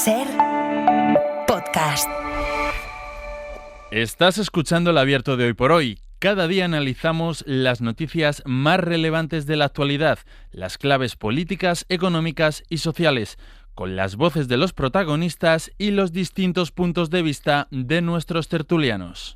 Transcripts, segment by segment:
SER Podcast. Estás escuchando el Abierto de Hoy por Hoy. Cada día analizamos las noticias más relevantes de la actualidad, las claves políticas, económicas y sociales, con las voces de los protagonistas y los distintos puntos de vista de nuestros tertulianos.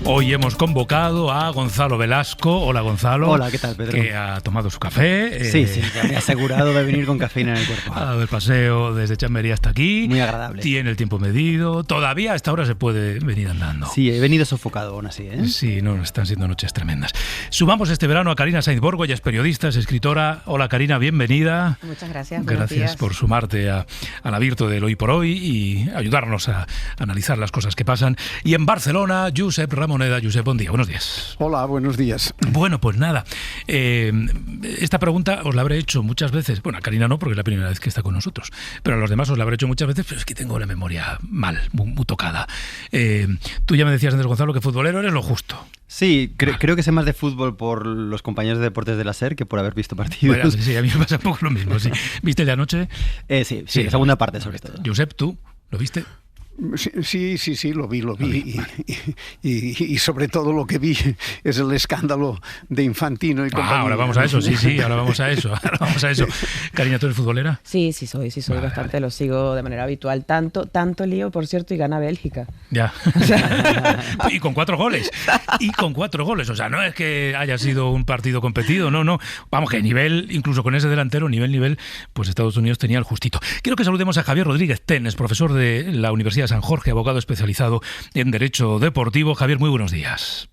Hoy hemos convocado a Gonzalo Velasco. Hola, Gonzalo. Hola, ¿qué tal, Pedro? Que ha tomado su café. Sí, ya me he asegurado de venir con cafeína en el cuerpo. Ha dado el paseo desde Chamberí hasta aquí. Muy agradable. Tiene el tiempo medido. Todavía a esta hora se puede venir andando. Sí, he venido sofocado aún así, ¿eh? Sí, no, están siendo noches tremendas. Sumamos este verano a Carina Sainz Borgo, ella es periodista, es escritora. Hola, Carina, bienvenida. Muchas gracias. Gracias por sumarte al Abierto del Hoy por Hoy y ayudarnos a analizar las cosas que pasan. Y en Barcelona, Josep Ramoneda. Josep, buen día. Buenos días. Hola, buenos días. Bueno, pues nada, esta pregunta os la habré hecho muchas veces, bueno, a Carina no, porque es la primera vez que está con nosotros, pero a los demás os la habré hecho muchas veces, pero es que tengo la memoria mal, muy tocada. Tú ya me decías antes, Gonzalo, que futbolero eres lo justo. Sí, creo que sé más de fútbol por los compañeros de deportes de la SER que por haber visto partidos. Bueno, sí, a mí me pasa un poco lo mismo, sí. ¿Viste el de anoche? Sí, la segunda parte sobre todo. Josep, ¿tú lo viste? Sí, lo vi. Vale. Y sobre todo lo que vi es el escándalo de Infantino y compañía. Ahora vamos a eso, sí, ahora vamos a eso. Carina, ¿tú eres futbolera? Sí, soy bastante, lo sigo de manera habitual. Tanto lío, por cierto, y gana Bélgica. Ya. Y con 4 goles. O sea, no es que haya sido un partido competido, no. Vamos, que nivel, incluso con ese delantero, nivel, pues Estados Unidos tenía el justito. Quiero que saludemos a Javier Rodríguez Tenes, profesor de la Universidad de San Jorge, abogado especializado en Derecho Deportivo. Javier, muy buenos días.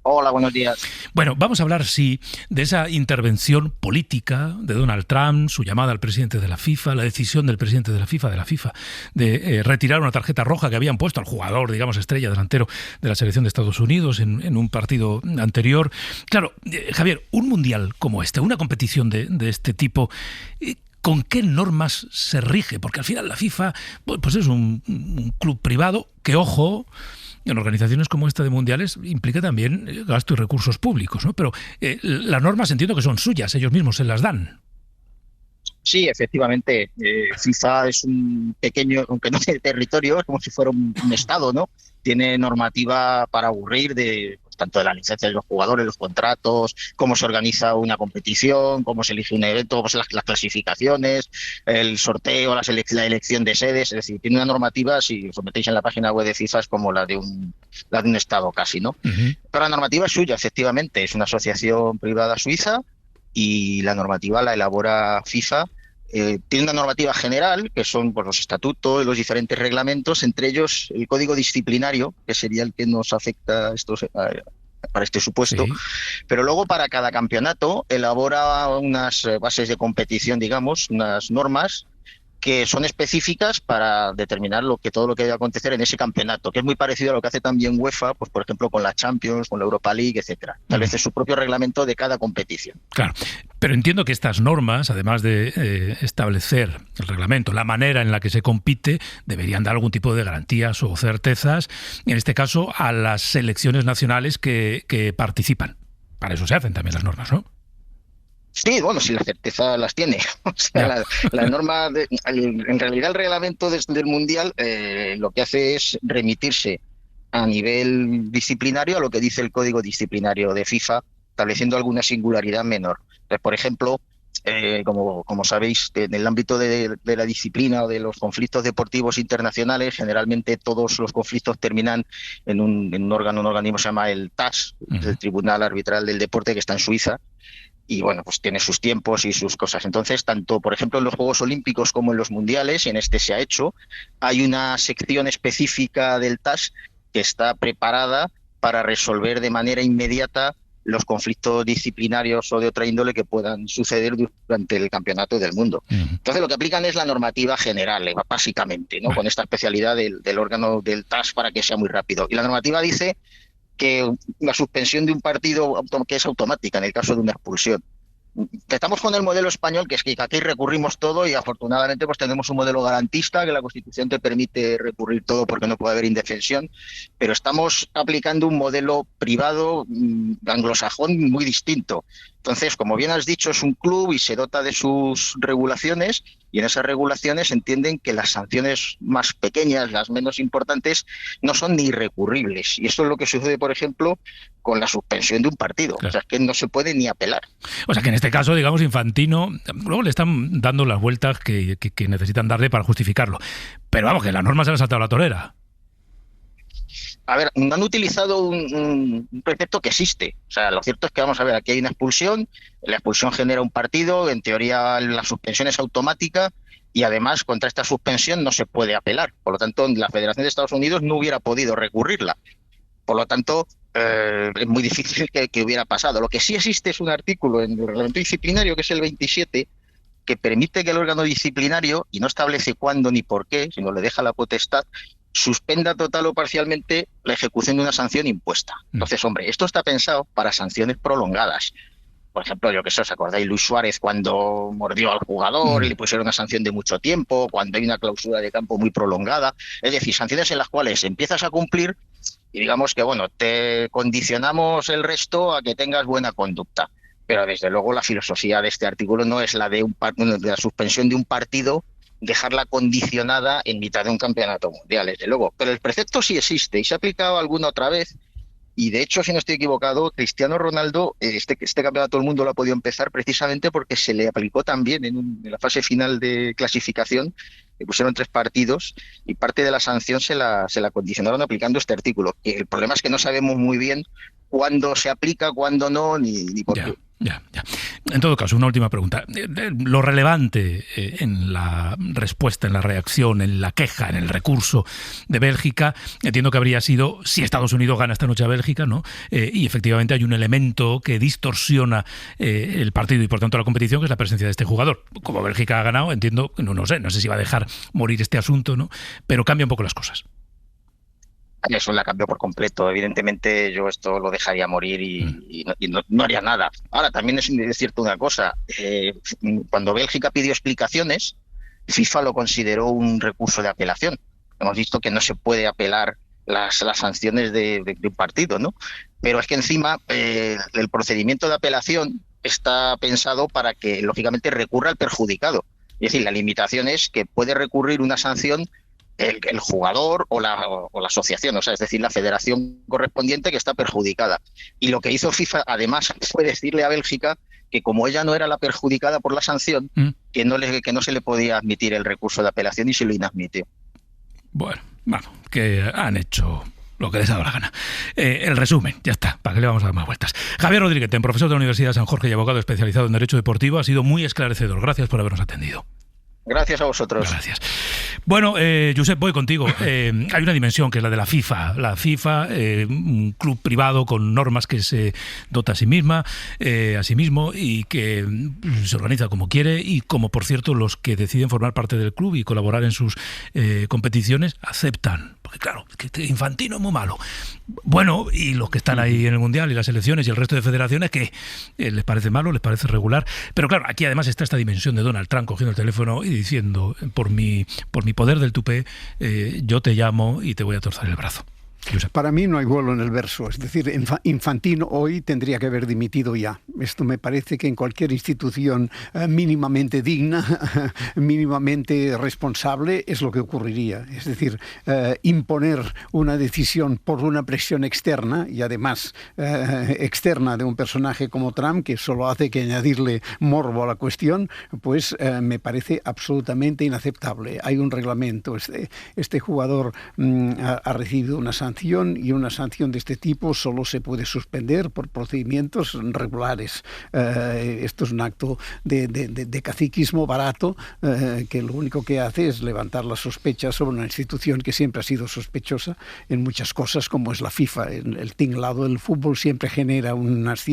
Hola, buenos días. Bueno, vamos a hablar, sí, de esa intervención política de Donald Trump, su llamada al presidente de la FIFA, la decisión del presidente de la FIFA, de retirar una tarjeta roja que habían puesto al jugador, digamos, estrella delantero de la selección de Estados Unidos en un partido anterior. Claro, Javier, un mundial como este, una competición de este tipo, ¿con qué normas se rige? Porque al final la FIFA pues es un club privado que, ojo, en organizaciones como esta de mundiales implica también gasto y recursos públicos, ¿no? Pero las normas entiendo que son suyas, ellos mismos se las dan. Sí, efectivamente. FIFA es un pequeño, aunque no tiene territorio, es como si fuera un estado, ¿no? Tiene normativa para aburrir tanto de la licencia de los jugadores, los contratos, cómo se organiza una competición, cómo se elige un evento, pues las clasificaciones, el sorteo, la elección de sedes. Es decir, tiene una normativa, si os metéis en la página web de FIFA, es como la de un estado casi, ¿no? Uh-huh. Pero la normativa es suya, efectivamente. Es una asociación privada suiza y la normativa la elabora FIFA. Tiene una normativa general, que son pues, los estatutos y los diferentes reglamentos, entre ellos el código disciplinario, que sería el que nos afecta para este supuesto, sí. Pero luego para cada campeonato elabora unas bases de competición, digamos, unas normas que son específicas para determinar todo lo que debe acontecer en ese campeonato, que es muy parecido a lo que hace también UEFA, pues por ejemplo con la Champions, con la Europa League, etcétera. Tal vez es su propio reglamento de cada competición. Claro, pero entiendo que estas normas, además de establecer el reglamento, la manera en la que se compite, deberían dar algún tipo de garantías o certezas, en este caso a las selecciones nacionales que participan. Para eso se hacen también las normas, ¿no? Sí, bueno, si la certeza las tiene. O sea, la norma, en realidad el reglamento del Mundial lo que hace es remitirse a nivel disciplinario a lo que dice el Código Disciplinario de FIFA, estableciendo alguna singularidad menor. Entonces, por ejemplo, como sabéis, en el ámbito de la disciplina o de los conflictos deportivos internacionales, generalmente todos los conflictos terminan en un organismo que se llama el TAS, el Tribunal Arbitral del Deporte, que está en Suiza. Y bueno, pues tiene sus tiempos y sus cosas. Entonces, tanto, por ejemplo, en los Juegos Olímpicos como en los Mundiales, y en este se ha hecho, hay una sección específica del TAS que está preparada para resolver de manera inmediata los conflictos disciplinarios o de otra índole que puedan suceder durante el campeonato del mundo. Entonces, lo que aplican es la normativa general, básicamente, ¿no? Con esta especialidad del órgano del TAS para que sea muy rápido. Y la normativa dice que la suspensión de un partido que es automática en el caso de una expulsión. Estamos con el modelo español, que es que aquí recurrimos todo y afortunadamente pues tenemos un modelo garantista que la Constitución te permite recurrir todo porque no puede haber indefensión, pero estamos aplicando un modelo privado anglosajón muy distinto. Entonces, como bien has dicho, es un club y se dota de sus regulaciones, y en esas regulaciones entienden que las sanciones más pequeñas, las menos importantes, no son ni recurribles. Y esto es lo que sucede, por ejemplo, con la suspensión de un partido. Claro. O sea, es que no se puede ni apelar. O sea que en este caso, digamos, Infantino, luego le están dando las vueltas que necesitan darle para justificarlo. Pero vamos, que la norma se le ha saltado la torera. A ver, no han utilizado un precepto que existe. O sea, lo cierto es que, vamos a ver, aquí hay una expulsión, la expulsión genera un partido, en teoría la suspensión es automática y además contra esta suspensión no se puede apelar. Por lo tanto, la Federación de Estados Unidos no hubiera podido recurrirla. Por lo tanto, es muy difícil que hubiera pasado. Lo que sí existe es un artículo en el reglamento disciplinario, que es el 27, que permite que el órgano disciplinario, y no establece cuándo ni por qué, sino le deja la potestad, suspenda total o parcialmente la ejecución de una sanción impuesta. Entonces, hombre, esto está pensado para sanciones prolongadas. Por ejemplo, yo que sé, ¿os acordáis Luis Suárez cuando mordió al jugador y le pusieron una sanción de mucho tiempo, cuando hay una clausura de campo muy prolongada? Es decir, sanciones en las cuales empiezas a cumplir y digamos que, bueno, te condicionamos el resto a que tengas buena conducta. Pero desde luego la filosofía de este artículo no es la de la suspensión de un partido, dejarla condicionada en mitad de un campeonato mundial, desde luego. Pero el precepto sí existe y se ha aplicado alguna otra vez. Y de hecho, si no estoy equivocado, Cristiano Ronaldo, este campeonato del mundo lo ha podido empezar precisamente porque se le aplicó también en la fase final de clasificación. Le pusieron 3 partidos y parte de la sanción se la condicionaron aplicando este artículo. El problema es que no sabemos muy bien cuándo se aplica, cuándo no, ni por qué. Ya. En todo caso, una última pregunta. Lo relevante en la respuesta, en la reacción, en la queja, en el recurso de Bélgica, entiendo que habría sido si Estados Unidos gana esta noche a Bélgica, ¿no? Y efectivamente hay un elemento que distorsiona el partido y por tanto la competición, que es la presencia de este jugador. Como Bélgica ha ganado, entiendo, no sé si va a dejar morir este asunto, ¿no? Pero cambia un poco las cosas. Eso la cambió por completo. Evidentemente yo esto lo dejaría morir y no haría nada. Ahora, también es cierto una cosa. Cuando Bélgica pidió explicaciones, FIFA lo consideró un recurso de apelación. Hemos visto que no se puede apelar las sanciones de un partido, ¿no? Pero es que encima el procedimiento de apelación está pensado para que, lógicamente, recurra al perjudicado. Es decir, la limitación es que puede recurrir una sanción el jugador o la asociación, o sea, es decir, la federación correspondiente que está perjudicada. Y lo que hizo FIFA, además, fue decirle a Bélgica que como ella no era la perjudicada por la sanción, que no se le podía admitir el recurso de apelación y se lo inadmitió. Bueno, vamos, que han hecho lo que les ha dado la gana. El resumen, ya está, ¿para qué le vamos a dar más vueltas? Javier Rodríguez, profesor de la Universidad de San Jorge y abogado especializado en Derecho Deportivo, ha sido muy esclarecedor. Gracias por habernos atendido. Gracias a vosotros. Gracias. Bueno, Josep, voy contigo. Hay una dimensión que es la de la FIFA. La FIFA, un club privado con normas que se dota a sí mismo y que se organiza como quiere y como, por cierto, los que deciden formar parte del club y colaborar en sus competiciones aceptan. Porque claro, que Infantino es muy malo. Bueno, y los que están ahí en el Mundial y las selecciones y el resto de federaciones, que les parece malo, les parece regular. Pero claro, aquí además está esta dimensión de Donald Trump cogiendo el teléfono y diciendo, por mi poder del tupé, yo te llamo y te voy a torcer el brazo. Para mí no hay vuelo en el verso. Es decir, Infantino hoy tendría que haber dimitido ya. Esto me parece que en cualquier institución mínimamente digna, mínimamente responsable, es lo que ocurriría. Es decir, imponer una decisión por una presión externa y además externa de un personaje como Trump, que solo hace que añadirle morbo a la cuestión, pues me parece absolutamente inaceptable. Hay un reglamento. Este jugador ha recibido una sanción y una sanción de este tipo solo se puede suspender por procedimientos regulares. Esto es un acto de caciquismo barato que lo único que hace es levantar la sospecha sobre una institución que siempre ha sido sospechosa en muchas cosas, como es la FIFA. El tinglado del fútbol siempre genera unas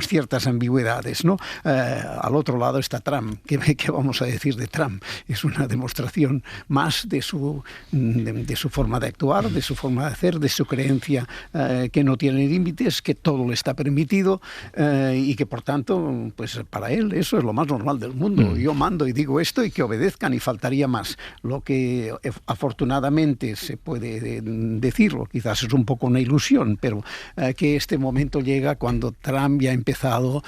ciertas ambigüedades, ¿no? Al otro lado está Trump. ¿Qué vamos a decir de Trump? Es una demostración más de su forma de actuar, de su forma de hacer, poder, de su creencia que no tiene límites, que todo le está permitido y que por tanto, pues para él eso es lo más normal del mundo. Yo mando y digo esto y que obedezcan y faltaría más. Lo que afortunadamente se puede decirlo, quizás es un poco una ilusión, pero que este momento llega cuando Trump ya ha empezado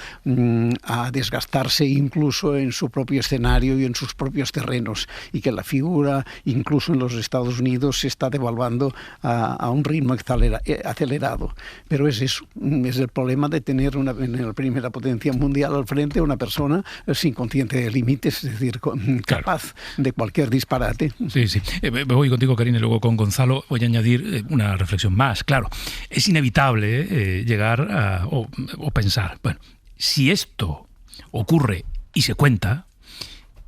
a desgastarse incluso en su propio escenario y en sus propios terrenos, y que la figura incluso en los Estados Unidos se está devaluando a un ritmo acelerado. Pero es eso, es el problema de tener en la primera potencia mundial al frente una persona sin conciencia de límites, es decir, capaz de cualquier disparate. Sí, sí. Voy contigo, Karina, y luego con Gonzalo voy a añadir una reflexión más. Claro, es inevitable llegar o pensar, bueno, si esto ocurre y se cuenta,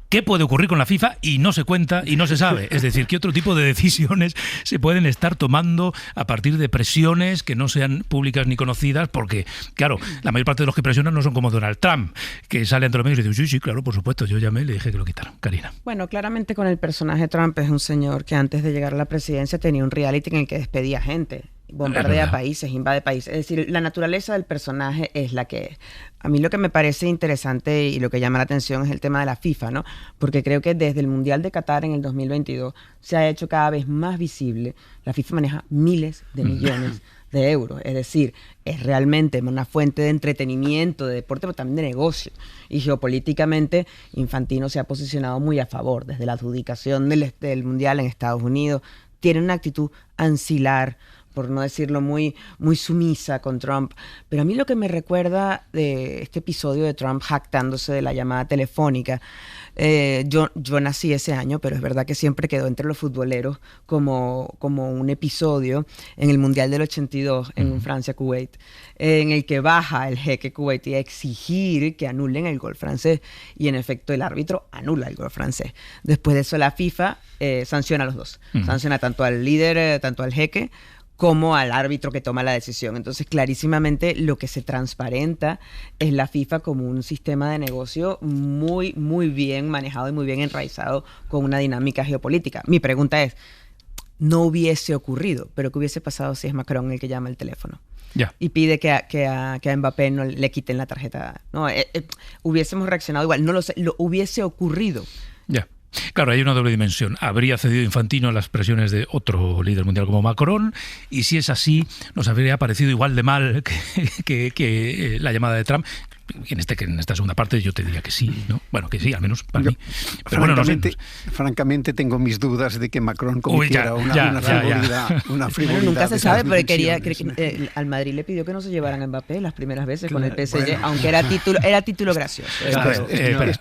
¿qué puede ocurrir con la FIFA y no se cuenta y no se sabe? Es decir, ¿qué otro tipo de decisiones se pueden estar tomando a partir de presiones que no sean públicas ni conocidas? Porque, claro, la mayor parte de los que presionan no son como Donald Trump, que sale ante los medios y dice, sí, claro, por supuesto, yo llamé y le dije que lo quitaran. Karina. Bueno, claramente con el personaje Trump es un señor que antes de llegar a la presidencia tenía un reality en el que despedía gente. Bombardea países, invade países. Es decir, la naturaleza del personaje es la que es. A mí lo que me parece interesante y lo que llama la atención es el tema de la FIFA, ¿no? Porque creo que desde el Mundial de Qatar en el 2022 se ha hecho cada vez más visible. La FIFA maneja miles de millones de euros. Es decir, es realmente una fuente de entretenimiento, de deporte, pero también de negocio. Y geopolíticamente, Infantino se ha posicionado muy a favor. Desde la adjudicación del Mundial en Estados Unidos, tiene una actitud ancilar, por no decirlo muy sumisa con Trump. Pero a mí lo que me recuerda de este episodio de Trump jactándose de la llamada telefónica, yo nací ese año, pero es verdad que siempre quedó entre los futboleros como un episodio en el Mundial del 82 en Francia-Kuwait, en el que baja el jeque kuwaití a exigir que anulen el gol francés, y en efecto el árbitro anula el gol francés. Después de eso la FIFA sanciona a los dos. Sanciona tanto al líder, tanto al jeque, como al árbitro que toma la decisión. Entonces, clarísimamente, lo que se transparenta es la FIFA como un sistema de negocio muy, muy bien manejado y muy bien enraizado con una dinámica geopolítica. Mi pregunta es, no hubiese ocurrido, pero ¿qué hubiese pasado si es Macron el que llama el teléfono? Y pide que a Mbappé no le quiten la tarjeta? No, hubiésemos reaccionado igual. No lo sé, lo hubiese ocurrido. Claro, hay una doble dimensión. Habría cedido Infantino a las presiones de otro líder mundial como Macron, y si es así, nos habría parecido igual de mal que la llamada de Trump. En esta segunda parte yo te diría que sí, ¿no? Bueno, que sí, al menos para mí. Pero francamente tengo mis dudas de que Macron cometiera una frivolidad. Bueno, nunca se sabe, pero al Madrid le pidió que no se llevaran a Mbappé las primeras veces con el PSG, aunque era título gracioso.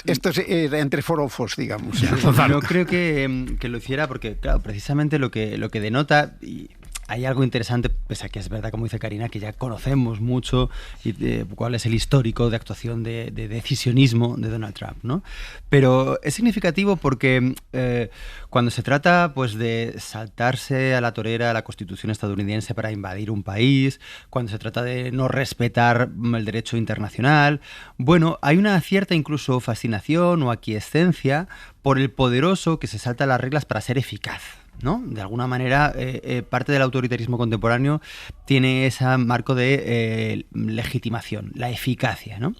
Esto era entre forofos, digamos. Yo creo que lo hiciera porque, claro, precisamente lo que denota... Hay algo interesante, pese a que es verdad, como dice Karina, que ya conocemos mucho cuál es el histórico de actuación de decisionismo de Donald Trump, ¿no? Pero es significativo porque cuando se trata pues de saltarse a la torera a la Constitución estadounidense para invadir un país, cuando se trata de no respetar el derecho internacional, bueno, hay una cierta incluso fascinación o aquiescencia por el poderoso que se salta las reglas para ser eficaz, ¿no? De alguna manera, parte del autoritarismo contemporáneo tiene ese marco de legitimación, la eficacia, ¿no?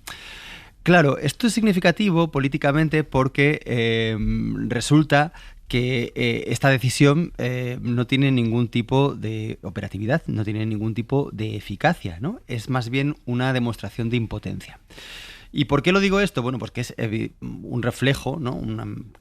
Claro, esto es significativo políticamente porque resulta que esta decisión no tiene ningún tipo de operatividad, no tiene ningún tipo de eficacia, ¿no? Es más bien una demostración de impotencia. ¿Y por qué lo digo esto? Bueno, porque es un reflejo, ¿no?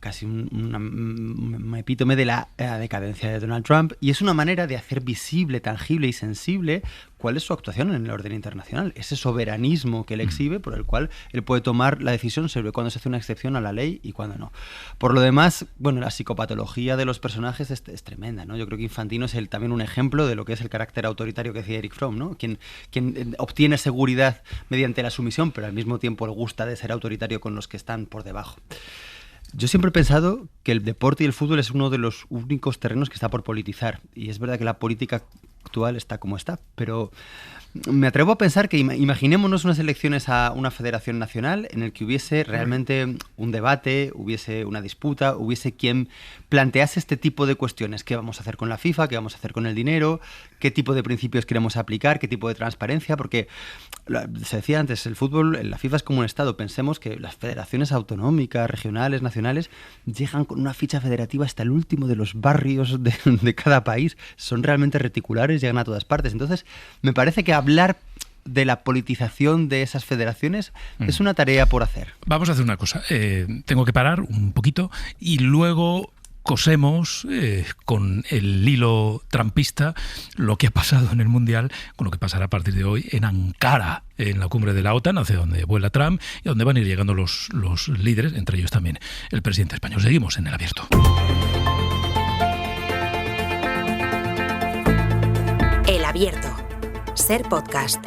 Casi un epítome de la decadencia de Donald Trump, y es una manera de hacer visible, tangible y sensible cuál es su actuación en el orden internacional, ese soberanismo que él exhibe, por el cual él puede tomar la decisión sobre cuándo se hace una excepción a la ley y cuándo no. Por lo demás, bueno, la psicopatología de los personajes es tremenda, ¿no? Yo creo que Infantino es también un ejemplo de lo que es el carácter autoritario que decía Eric Fromm, ¿no? Quien obtiene seguridad mediante la sumisión, pero al mismo tiempo le gusta de ser autoritario con los que están por debajo. Yo siempre he pensado que el deporte y el fútbol es uno de los únicos terrenos que está por politizar, y es verdad que la política actual está como está, pero me atrevo a pensar que imaginémonos unas elecciones a una federación nacional en el que hubiese realmente un debate, hubiese una disputa, hubiese quien plantease este tipo de cuestiones. ¿Qué vamos a hacer con la FIFA? ¿Qué vamos a hacer con el dinero? ¿Qué tipo de principios queremos aplicar? ¿Qué tipo de transparencia? Porque se decía antes, el fútbol, la FIFA es como un Estado. Pensemos que las federaciones autonómicas, regionales, nacionales, llegan con una ficha federativa hasta el último de los barrios de cada país. Son realmente reticulares, llegan a todas partes. Entonces, me parece que hablar de la politización de esas federaciones es una tarea por hacer. Vamos a hacer una cosa. Tengo que parar un poquito y luego cosemos con el hilo trumpista lo que ha pasado en el Mundial con lo que pasará a partir de hoy en Ankara, en la cumbre de la OTAN, hacia donde vuela Trump y donde van a ir llegando los líderes, entre ellos también el presidente español. Seguimos en El Abierto. El Abierto. Ser podcast.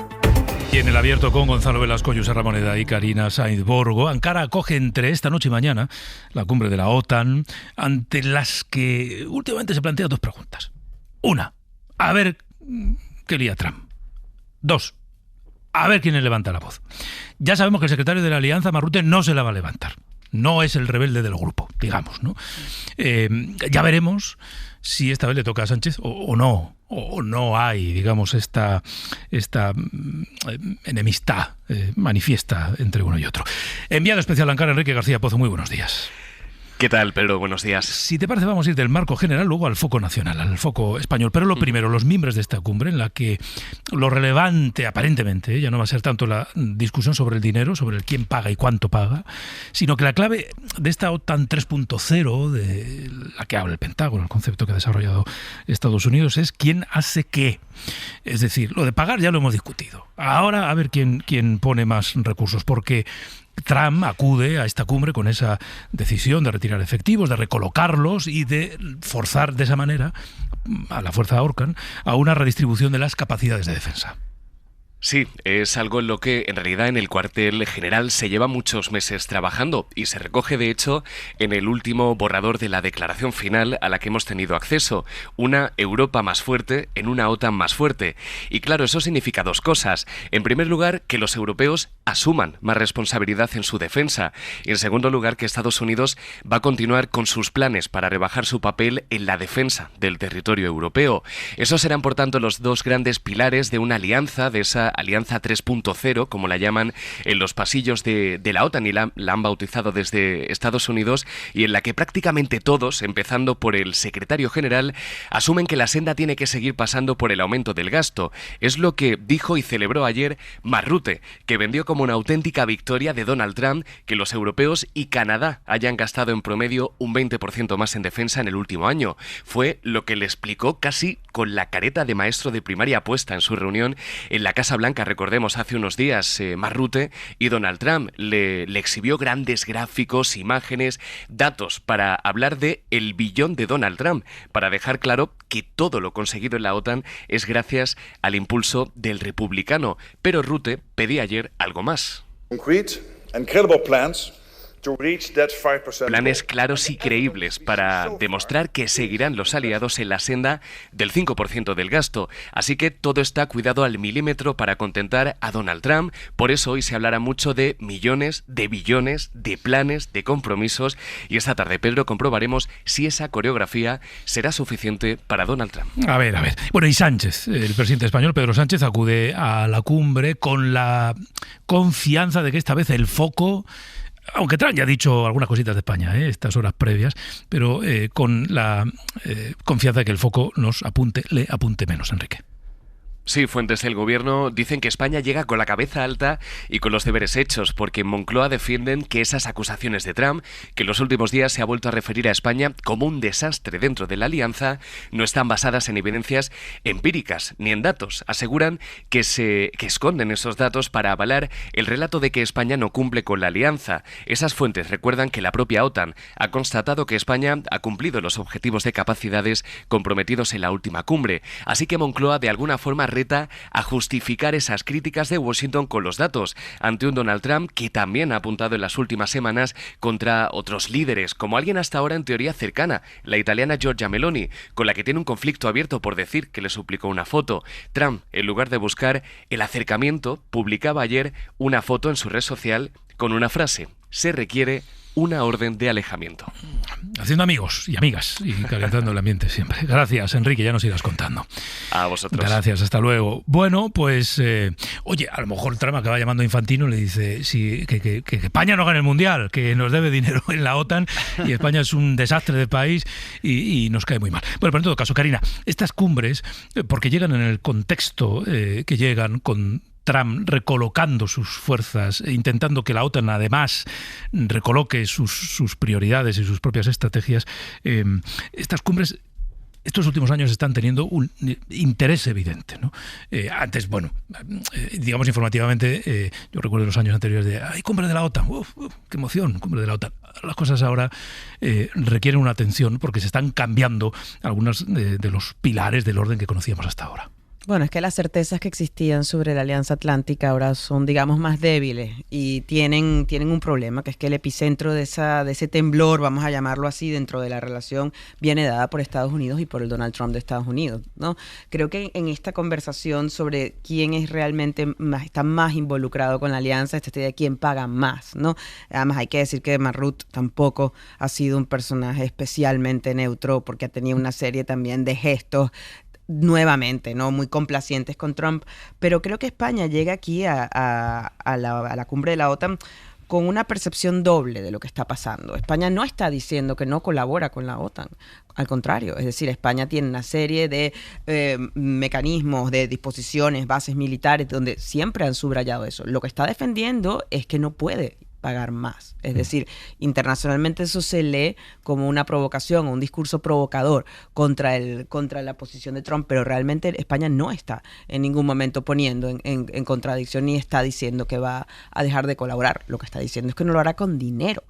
Y en El Abierto con Gonzalo Velasco, José Ramoneda y Karina Sainz Borgo. Ankara acoge entre esta noche y mañana la cumbre de la OTAN, ante las que últimamente se plantean dos preguntas. Una, a ver qué lía Trump. Dos, a ver quién le levanta la voz. Ya sabemos que el secretario de la Alianza, Mark Rutte, no se la va a levantar. No es el rebelde del grupo, digamos, ¿no? Ya veremos si esta vez le toca a Sánchez o no. O no hay, digamos, esta enemistad manifiesta entre uno y otro. Enviado especial a Ankara, Enrique García Pozo, muy buenos días. ¿Qué tal, Pedro? Buenos días. Si te parece, vamos a ir del marco general luego al foco nacional, al foco español. Pero lo primero, los miembros de esta cumbre, en la que lo relevante, aparentemente, ya no va a ser tanto la discusión sobre el dinero, sobre el quién paga y cuánto paga, sino que la clave de esta OTAN 3.0, de la que habla el Pentágono, el concepto que ha desarrollado Estados Unidos, es quién hace qué. Es decir, lo de pagar ya lo hemos discutido. Ahora a ver quién pone más recursos, porque Trump acude a esta cumbre con esa decisión de retirar efectivos, de recolocarlos y de forzar de esa manera a la fuerza ORCAN a una redistribución de las capacidades de defensa. Sí, es algo en lo que en realidad en el cuartel general se lleva muchos meses trabajando y se recoge de hecho en el último borrador de la declaración final a la que hemos tenido acceso, una Europa más fuerte en una OTAN más fuerte. Y claro, eso significa dos cosas. En primer lugar, que los europeos asuman más responsabilidad en su defensa. Y en segundo lugar, que Estados Unidos va a continuar con sus planes para rebajar su papel en la defensa del territorio europeo. Esos serán, por tanto, los dos grandes pilares de una alianza, de esa Alianza 3.0, como la llaman en los pasillos de la OTAN y la han bautizado desde Estados Unidos, y en la que prácticamente todos, empezando por el secretario general, asumen que la senda tiene que seguir pasando por el aumento del gasto. Es lo que dijo y celebró ayer Mark Rutte, que vendió como una auténtica victoria de Donald Trump que los europeos y Canadá hayan gastado en promedio un 20% más en defensa en el último año. Fue lo que le explicó casi con la careta de maestro de primaria puesta en su reunión en la Casa Blanca, recordemos, hace unos días. Mark Rutte, y Donald Trump le exhibió grandes gráficos, imágenes, datos para hablar de el billón de Donald Trump, para dejar claro que todo lo conseguido en la OTAN es gracias al impulso del republicano. Pero Rutte pedía ayer algo más. Planes claros y creíbles para demostrar que seguirán los aliados en la senda del 5% del gasto. Así que todo está cuidado al milímetro para contentar a Donald Trump. Por eso hoy se hablará mucho de millones, de billones, de planes, de compromisos. Y esta tarde, Pedro, comprobaremos si esa coreografía será suficiente para Donald Trump. A ver. Bueno, y Sánchez, el presidente español, Pedro Sánchez, acude a la cumbre con la confianza de que esta vez el foco, aunque Trump ya ha dicho algunas cositas de España estas horas previas, pero con la confianza de que el foco le apunte menos, Enrique. Sí, fuentes del gobierno dicen que España llega con la cabeza alta y con los deberes hechos, porque en Moncloa defienden que esas acusaciones de Trump, que en los últimos días se ha vuelto a referir a España como un desastre dentro de la alianza, no están basadas en evidencias empíricas ni en datos. Aseguran que esconden esos datos para avalar el relato de que España no cumple con la alianza. Esas fuentes recuerdan que la propia OTAN ha constatado que España ha cumplido los objetivos de capacidades comprometidos en la última cumbre. Así que Moncloa de alguna forma reta a justificar esas críticas de Washington con los datos, ante un Donald Trump que también ha apuntado en las últimas semanas contra otros líderes, como alguien hasta ahora en teoría cercana, la italiana Giorgia Meloni, con la que tiene un conflicto abierto por decir que le suplicó una foto. Trump, en lugar de buscar el acercamiento, publicaba ayer una foto en su red social con una frase: se requiere una orden de alejamiento. Haciendo amigos y amigas y calentando el ambiente siempre. Gracias, Enrique, ya nos irás contando. A vosotros. Gracias, hasta luego. Bueno, pues, oye, a lo mejor Trump acaba llamando a Infantino y le dice que España no gane el Mundial, que nos debe dinero en la OTAN y España es un desastre de país y nos cae muy mal. Bueno, pero en todo caso, Karina, estas cumbres, porque llegan en el contexto que llegan con Trump recolocando sus fuerzas, intentando que la OTAN además recoloque sus prioridades y sus propias estrategias, estas cumbres estos últimos años están teniendo un interés evidente, ¿no? Antes, bueno, digamos informativamente, yo recuerdo los años anteriores de ¡ay, cumbre de la OTAN! ¡Uf, qué emoción! Cumbre de la OTAN. Las cosas ahora requieren una atención porque se están cambiando algunos de los pilares del orden que conocíamos hasta ahora. Bueno, es que las certezas que existían sobre la Alianza Atlántica ahora son, digamos, más débiles y tienen un problema, que es que el epicentro de ese temblor, vamos a llamarlo así, dentro de la relación, viene dada por Estados Unidos y por el Donald Trump de Estados Unidos, ¿no? Creo que en esta conversación sobre quién es realmente está más involucrado con la alianza, esta idea de quién paga más, ¿no? Además, hay que decir que Mark Rutte tampoco ha sido un personaje especialmente neutro porque ha tenido una serie también de gestos nuevamente, ¿no? Muy complacientes con Trump, pero creo que España llega aquí a la cumbre de la OTAN con una percepción doble de lo que está pasando. España no está diciendo que no colabora con la OTAN, al contrario, es decir, España tiene una serie de mecanismos, de disposiciones, bases militares, donde siempre han subrayado eso. Lo que está defendiendo es que no puede pagar más. Es decir, internacionalmente eso se lee como una provocación o un discurso provocador contra la posición de Trump, pero realmente España no está en ningún momento poniendo en contradicción ni está diciendo que va a dejar de colaborar. Lo que está diciendo es que no lo hará con dinero.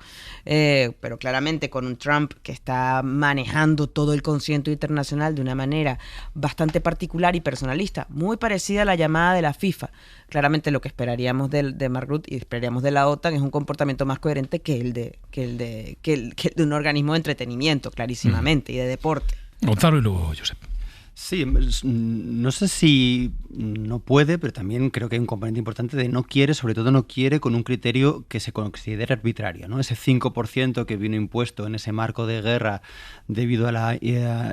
Pero claramente con un Trump que está manejando todo el concierto internacional de una manera bastante particular y personalista, muy parecida a la llamada de la FIFA. Claramente lo que esperaríamos de Mark Rutte y esperaríamos de la OTAN es un comportamiento más coherente que el de un organismo de entretenimiento, clarísimamente, y de deporte. Gonzalo y luego Josep. Sí, no sé si no puede, pero también creo que hay un componente importante de no quiere, sobre todo no quiere con un criterio que se considera arbitrario, ¿no? Ese 5% que vino impuesto en ese marco de guerra debido a la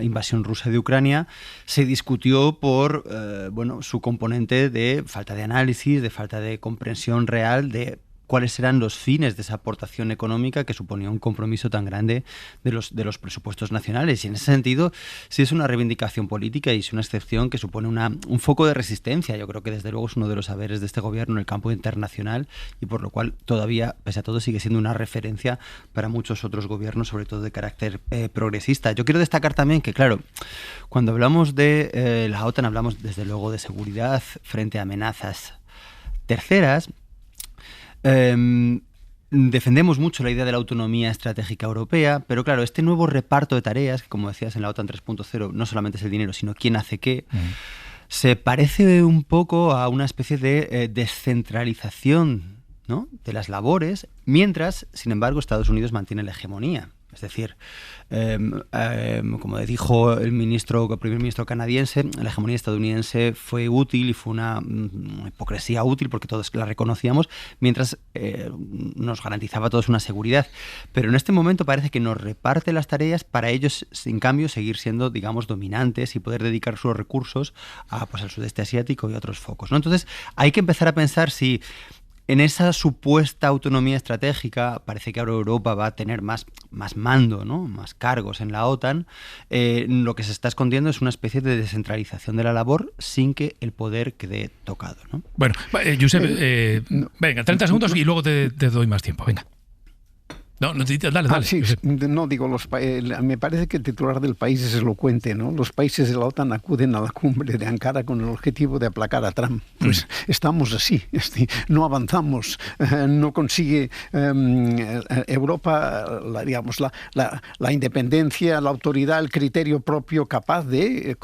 invasión rusa de Ucrania se discutió por su componente de falta de análisis, de falta de comprensión real de cuáles eran los fines de esa aportación económica que suponía un compromiso tan grande de los presupuestos nacionales. Y en ese sentido, sí es una reivindicación política y es una excepción que supone un foco de resistencia. Yo creo que desde luego es uno de los saberes de este gobierno en el campo internacional y por lo cual todavía, pese a todo, sigue siendo una referencia para muchos otros gobiernos, sobre todo de carácter progresista. Yo quiero destacar también que, claro, cuando hablamos de la OTAN hablamos desde luego de seguridad frente a amenazas terceras. Defendemos mucho la idea de la autonomía estratégica europea, pero claro, este nuevo reparto de tareas, que como decías en la OTAN 3.0, no solamente es el dinero, sino quién hace qué, se parece un poco a una especie de descentralización, ¿no?, de las labores, mientras, sin embargo, Estados Unidos mantiene la hegemonía. Es decir, como dijo el primer ministro canadiense, la hegemonía estadounidense fue útil y fue una hipocresía útil porque todos la reconocíamos, mientras nos garantizaba a todos una seguridad. Pero en este momento parece que nos reparte las tareas para ellos, en cambio, seguir siendo, digamos, dominantes y poder dedicar sus recursos al sudeste asiático y a otros focos, ¿no? Entonces, hay que empezar a pensar si en esa supuesta autonomía estratégica parece que ahora Europa va a tener más mando, ¿no?, más cargos en la OTAN. Lo que se está escondiendo es una especie de descentralización de la labor sin que el poder quede tocado, ¿no? Bueno, Josep, venga, 30 segundos y luego te doy más tiempo. Venga. Dale. Sí, no, digo, me parece que el titular del País es elocuente, ¿no? Los países de la OTAN acuden a la cumbre de Ankara con el objetivo de aplacar a Trump. Pues estamos así, no avanzamos, no consigue Europa, la independencia, la autoridad, el criterio propio capaz de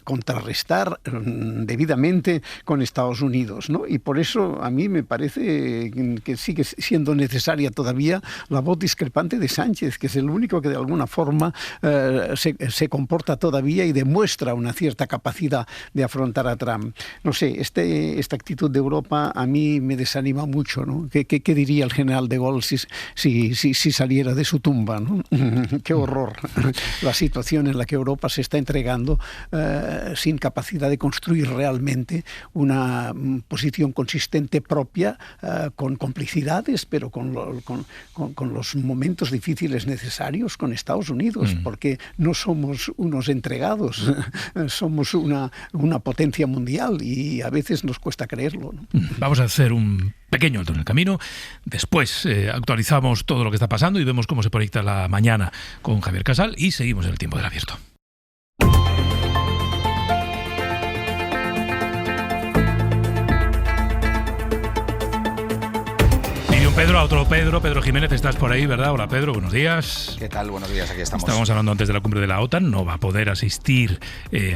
contrarrestar debidamente con Estados Unidos, ¿no? Y por eso a mí me parece que sigue siendo necesaria todavía la voz discrepante de Sánchez, que es el único que de alguna forma se comporta todavía y demuestra una cierta capacidad de afrontar a Trump. No sé, esta actitud de Europa a mí me desanima mucho, ¿no? ¿Qué diría el general de Gaulle si saliera de su tumba, ¿no? Qué horror la situación en la que Europa se está entregando sin capacidad de construir realmente una posición consistente propia, con complicidades, pero con los momentos difíciles necesarios con Estados Unidos, porque no somos unos entregados, somos una potencia mundial y a veces nos cuesta creerlo, ¿no? Vamos a hacer un pequeño alto en el camino. Después actualizamos todo lo que está pasando y vemos cómo se proyecta la mañana con Javier Casal y seguimos en el tiempo del abierto. Pedro Jiménez, estás por ahí, ¿verdad? Hola Pedro, buenos días. ¿Qué tal? Buenos días, aquí estamos. Estábamos hablando antes de la cumbre de la OTAN, no va a poder asistir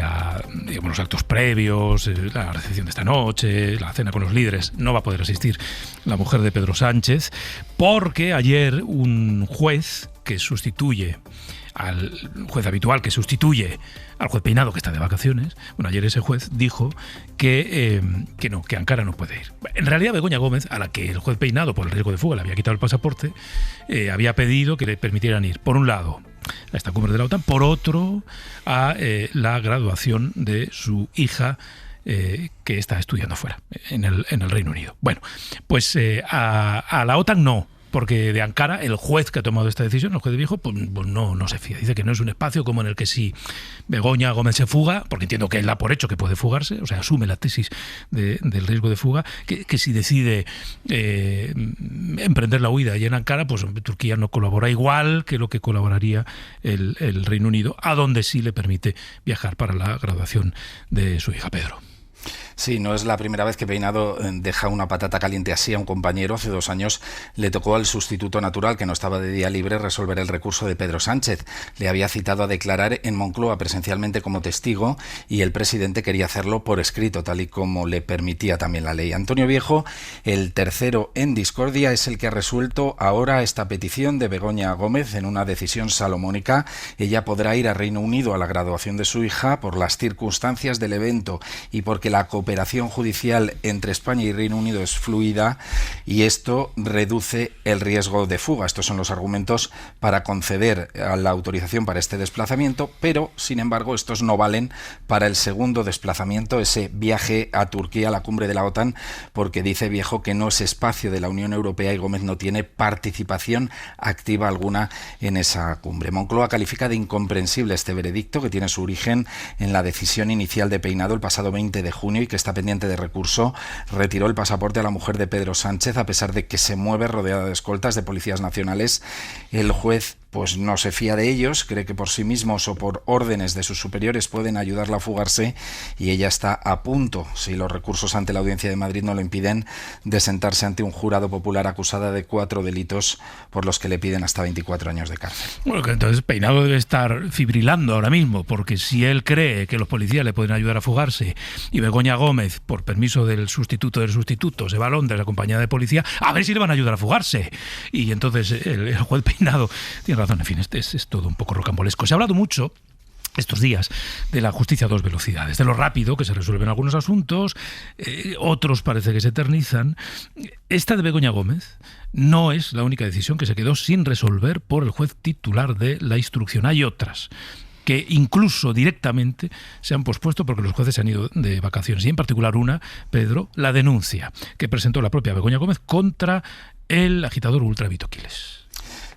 a los actos previos, la recepción de esta noche, la cena con los líderes, no va a poder asistir la mujer de Pedro Sánchez, porque ayer un juez que sustituye al juez habitual, que sustituye al juez Peinado, que está de vacaciones. Bueno, ayer ese juez dijo que Ankara no puede ir. En realidad, Begoña Gómez, a la que el juez Peinado, por el riesgo de fuga, le había quitado el pasaporte, había pedido que le permitieran ir, por un lado, a esta cumbre de la OTAN, por otro, a la graduación de su hija, que está estudiando fuera, en el Reino Unido. Bueno, pues a la OTAN no, porque de Ankara el juez que ha tomado esta decisión, el juez de Viejo, pues no se fía. Dice que no es un espacio como en el que si Begoña Gómez se fuga, porque entiendo que él da por hecho que puede fugarse, o sea, asume la tesis del riesgo de fuga, que si decide emprender la huida y en Ankara, pues Turquía no colabora igual que lo que colaboraría el Reino Unido, a donde sí le permite viajar para la graduación de su hija. Pedro. Sí, no es la primera vez que Peinado deja una patata caliente así a un compañero. Hace 2 años le tocó al sustituto natural, que no estaba de día libre, resolver el recurso de Pedro Sánchez. Le había citado a declarar en Moncloa presencialmente como testigo y el presidente quería hacerlo por escrito, tal y como le permitía también la ley. Antonio Viejo, el tercero en discordia, es el que ha resuelto ahora esta petición de Begoña Gómez en una decisión salomónica. Ella podrá ir a Reino Unido a la graduación de su hija por las circunstancias del evento y porque la cooperación judicial entre España y Reino Unido es fluida y esto reduce el riesgo de fuga. Estos son los argumentos para conceder la autorización para este desplazamiento, pero sin embargo estos no valen para el segundo desplazamiento, ese viaje a Turquía, a la cumbre de la OTAN, porque dice Viejo que no es espacio de la Unión Europea y Gómez no tiene participación activa alguna en esa cumbre. Moncloa califica de incomprensible este veredicto, que tiene su origen en la decisión inicial de Peinado el pasado 20 de junio y que está pendiente de recurso. Retiró el pasaporte a la mujer de Pedro Sánchez a pesar de que se mueve rodeada de escoltas de policías nacionales. El juez pues no se fía de ellos, cree que por sí mismos o por órdenes de sus superiores pueden ayudarla a fugarse y ella está a punto, si los recursos ante la Audiencia de Madrid no lo impiden, de sentarse ante un jurado popular acusada de 4 delitos por los que le piden hasta 24 años de cárcel. Bueno, que entonces Peinado debe estar fibrilando ahora mismo, porque si él cree que los policías le pueden ayudar a fugarse y Begoña Gómez, por permiso del sustituto, se va a Londres acompañada de policía, a ver si le van a ayudar a fugarse. Y entonces el juez Peinado tiene razón. En fin, es todo un poco rocambolesco. Se ha hablado mucho estos días de la justicia a 2 velocidades, de lo rápido que se resuelven algunos asuntos, otros parece que se eternizan. Esta de Begoña Gómez no es la única decisión que se quedó sin resolver por el juez titular de la instrucción. Hay otras que incluso directamente se han pospuesto porque los jueces se han ido de vacaciones. Y en particular una, Pedro, la denuncia que presentó la propia Begoña Gómez contra el agitador ultra Vito Quiles.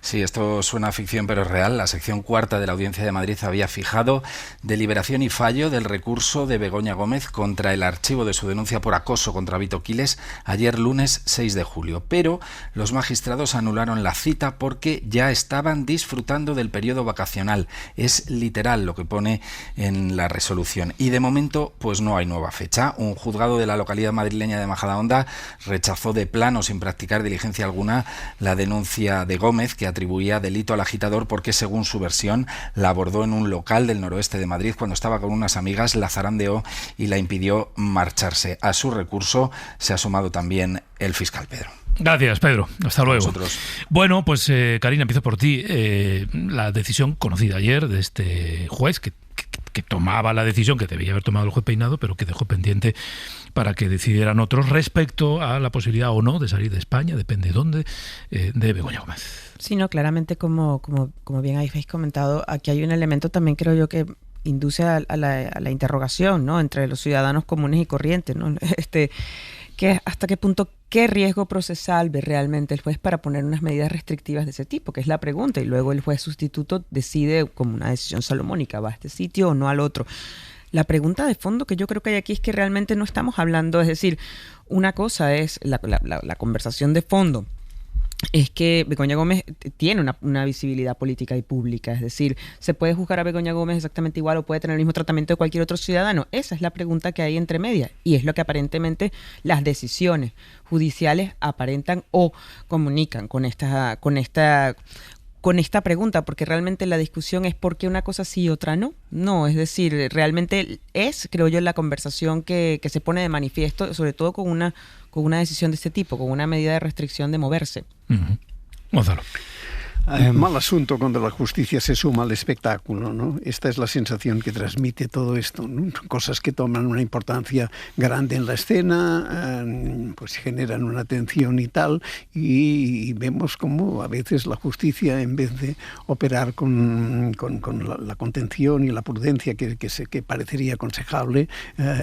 Sí, esto suena a ficción, pero es real. La sección cuarta de la Audiencia de Madrid había fijado deliberación y fallo del recurso de Begoña Gómez contra el archivo de su denuncia por acoso contra Vito Quiles ayer lunes 6 de julio. Pero los magistrados anularon la cita porque ya estaban disfrutando del periodo vacacional. Es literal lo que pone en la resolución. Y de momento, pues no hay nueva fecha. Un juzgado de la localidad madrileña de Majadahonda rechazó de plano, sin practicar diligencia alguna, la denuncia de Gómez, que atribuía delito al agitador porque, según su versión, la abordó en un local del noroeste de Madrid cuando estaba con unas amigas, la zarandeó y la impidió marcharse. A su recurso se ha sumado también el fiscal Pedro. Gracias, Pedro. Hasta luego. Vosotros. Bueno, pues Karina, empiezo por ti. La decisión conocida ayer de este juez que tomaba la decisión que debía haber tomado el juez Peinado, pero que dejó pendiente para que decidieran otros respecto a la posibilidad o no de salir de España, depende de dónde, de Begoña Gómez. Sí, no, claramente, como bien habéis comentado, aquí hay un elemento también, creo yo, que induce a la interrogación, ¿no?, entre los ciudadanos comunes y corrientes, ¿no? Que hasta qué punto, qué riesgo procesal ve realmente el juez para poner unas medidas restrictivas de ese tipo, que es la pregunta, y luego el juez sustituto decide como una decisión salomónica, ¿va a este sitio o no al otro? La pregunta de fondo que yo creo que hay aquí es que realmente no estamos hablando, es decir, una cosa es la conversación de fondo, es que Begoña Gómez tiene una visibilidad política y pública, es decir, ¿se puede juzgar a Begoña Gómez exactamente igual o puede tener el mismo tratamiento de cualquier otro ciudadano? Esa es la pregunta que hay entre medias y es lo que aparentemente las decisiones judiciales aparentan o comunican con esta pregunta, porque realmente la discusión es por qué una cosa sí y otra no. No, es decir, realmente es, creo yo, la conversación que se pone de manifiesto, sobre todo con una decisión de este tipo, con una medida de restricción de moverse. Uh-huh. Gonzalo. Mal asunto cuando la justicia se suma al espectáculo, ¿no? Esta es la sensación que transmite todo esto, ¿no? Cosas que toman una importancia grande en la escena, pues generan una tensión y tal, y vemos cómo a veces la justicia, en vez de operar con la contención y la prudencia que parecería aconsejable,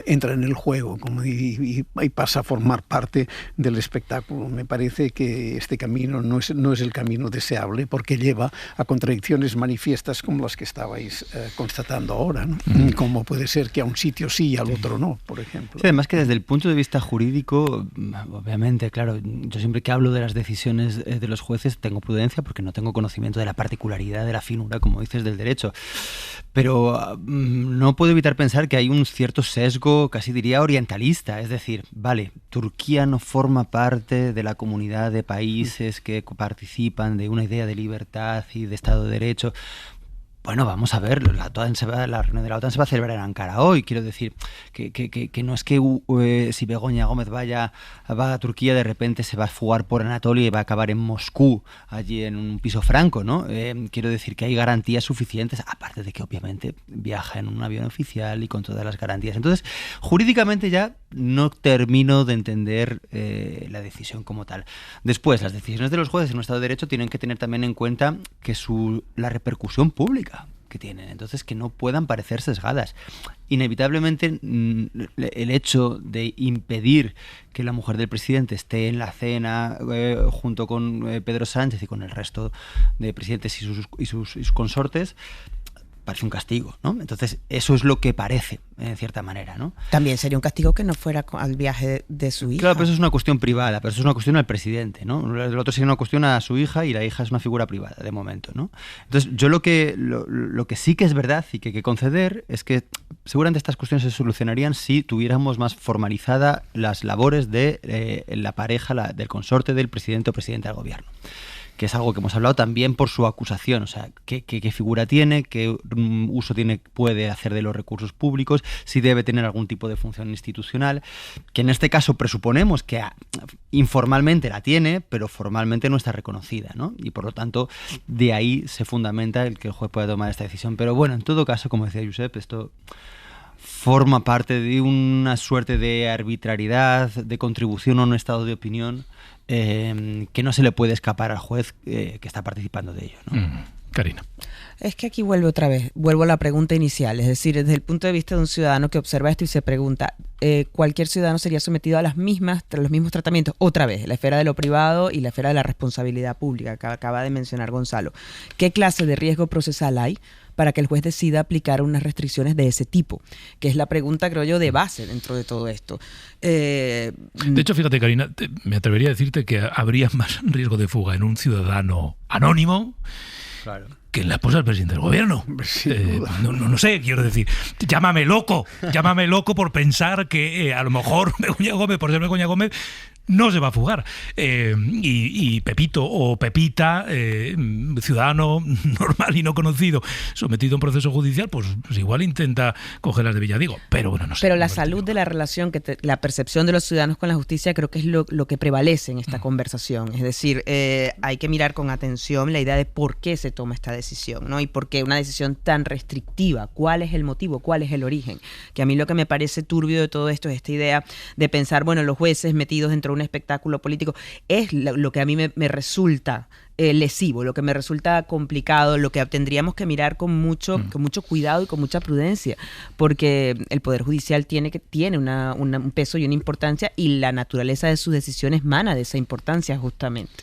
entra en el juego y pasa a formar parte del espectáculo. Me parece que este camino no es el camino deseable, porque lleva a contradicciones manifiestas como las que estabais constatando ahora, ¿no? Como puede ser que a un sitio sí y al otro no, por ejemplo. Sí, además que desde el punto de vista jurídico, obviamente, claro, yo siempre que hablo de las decisiones de los jueces tengo prudencia porque no tengo conocimiento de la particularidad, de la finura, como dices, del derecho. Pero no puedo evitar pensar que hay un cierto sesgo, casi diría orientalista, es decir, vale, Turquía no forma parte de la comunidad de países que participan de una idea de libertad y de Estado de Derecho. Bueno, vamos a ver, la reunión de la OTAN se va a celebrar en Ankara hoy. Quiero decir que no es que si Begoña Gómez va a Turquía, de repente se va a fugar por Anatolia y va a acabar en Moscú, allí en un piso franco, ¿no? Quiero decir que hay garantías suficientes, aparte de que obviamente viaja en un avión oficial y con todas las garantías. Entonces, jurídicamente ya no termino de entender la decisión como tal. Después, las decisiones de los jueces en un Estado de Derecho tienen que tener también en cuenta que la repercusión pública que tienen, entonces que no puedan parecer sesgadas. Inevitablemente el hecho de impedir que la mujer del presidente esté en la cena junto con Pedro Sánchez y con el resto de presidentes y sus consortes parece un castigo, ¿no? Entonces eso es lo que parece, en cierta manera, ¿no? También sería un castigo que no fuera al viaje de su hija. Claro, pero eso es una cuestión privada, pero eso es una cuestión al presidente, ¿no? Lo otro sería una cuestión a su hija y la hija es una figura privada, de momento, ¿no? Entonces yo lo que sí que es verdad y que hay que conceder es que seguramente estas cuestiones se solucionarían si tuviéramos más formalizada las labores de la pareja, del consorte del presidente o presidenta del gobierno, que es algo que hemos hablado también por su acusación, o sea, qué figura tiene, qué uso puede hacer de los recursos públicos, si debe tener algún tipo de función institucional, que en este caso presuponemos que informalmente la tiene, pero formalmente no está reconocida, ¿no? Y por lo tanto, de ahí se fundamenta el que el juez pueda tomar esta decisión. Pero bueno, en todo caso, como decía Josep, esto forma parte de una suerte de arbitrariedad, de contribución a un estado de opinión que no se le puede escapar al juez que está participando de ello, ¿no? Karina. Es que aquí vuelvo a la pregunta inicial, es decir, desde el punto de vista de un ciudadano que observa esto y se pregunta, ¿cualquier ciudadano sería sometido a los mismos tratamientos? Otra vez, la esfera de lo privado y la esfera de la responsabilidad pública, que acaba de mencionar Gonzalo. ¿Qué clase de riesgo procesal hay para que el juez decida aplicar unas restricciones de ese tipo? Que es la pregunta, creo yo, de base dentro de todo esto. De hecho, fíjate, Karina, me atrevería a decirte que habría más riesgo de fuga en un ciudadano anónimo, claro, que en la esposa del presidente del gobierno. No sé, quiero decir, llámame loco por pensar que a lo mejor Begoña Gómez, por ser Begoña Gómez, no se va a fugar. Y Pepito o Pepita, ciudadano normal y no conocido, sometido a un proceso judicial, pues igual intenta coger las de Villadiego. Pero bueno, no sé. Pero la salud de la relación, la percepción de los ciudadanos con la justicia, creo que es lo que prevalece en esta conversación. Es decir, hay que mirar con atención la idea de por qué se toma esta decisión, ¿no? Y por qué una decisión tan restrictiva. ¿Cuál es el motivo? ¿Cuál es el origen? Que a mí lo que me parece turbio de todo esto es esta idea de pensar, bueno, los jueces metidos dentro de un espectáculo político, es lo que a mí me resulta lesivo, lo que me resulta complicado, lo que tendríamos que mirar con mucho cuidado y con mucha prudencia, porque el Poder Judicial tiene un peso y una importancia, y la naturaleza de sus decisiones mana de esa importancia justamente.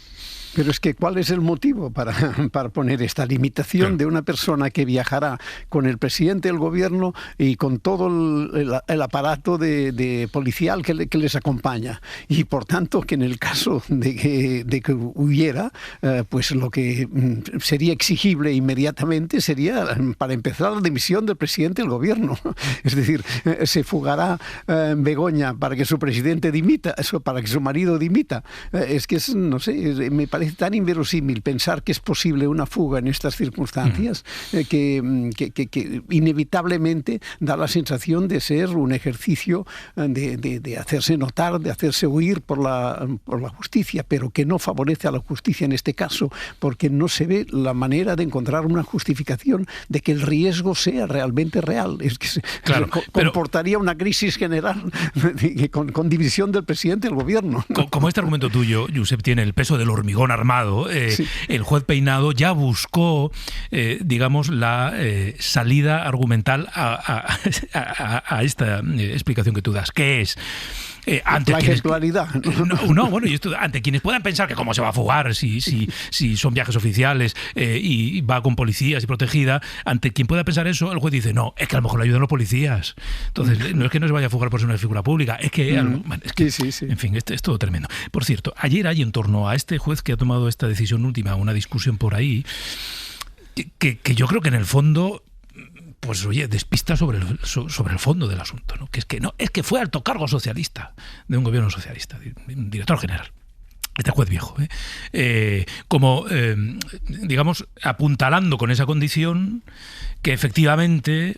Pero es que, ¿cuál es el motivo para poner esta limitación de una persona que viajará con el presidente del gobierno y con todo el aparato de policial que les acompaña? Y por tanto, que en el caso de que hubiera, pues lo que sería exigible inmediatamente sería, para empezar, la dimisión del presidente del gobierno. Es decir, se fugará Begoña para que su presidente dimita, para que su marido dimita. Es que no sé, me parece tan inverosímil pensar que es posible una fuga en estas circunstancias que inevitablemente da la sensación de ser un ejercicio de hacerse notar, de hacerse oír por la justicia, pero que no favorece a la justicia en este caso, porque no se ve la manera de encontrar una justificación de que el riesgo sea realmente real. Es que comportaría una crisis general con división del presidente del gobierno. Como este argumento tuyo, Josep, tiene el peso del hormigón armado, sí, el juez Peinado ya buscó, digamos, la salida argumental a esta explicación que tú das, que es ante la ejemplaridad. Bueno, y esto, ante quienes puedan pensar que cómo se va a fugar si son viajes oficiales y va con policías y protegida, ante quien pueda pensar eso, el juez dice, no, es que a lo mejor le ayudan los policías. Entonces, no es que no se vaya a fugar por ser una figura pública, es que, sí. En fin, es todo tremendo. Por cierto, ayer hay en torno a este juez que ha tomado esta decisión última, una discusión por ahí, que yo creo que en el fondo, pues oye, despista sobre el fondo del asunto, ¿no? Es que fue alto cargo socialista de un gobierno socialista, director general. Este juez viejo, digamos, apuntalando con esa condición que efectivamente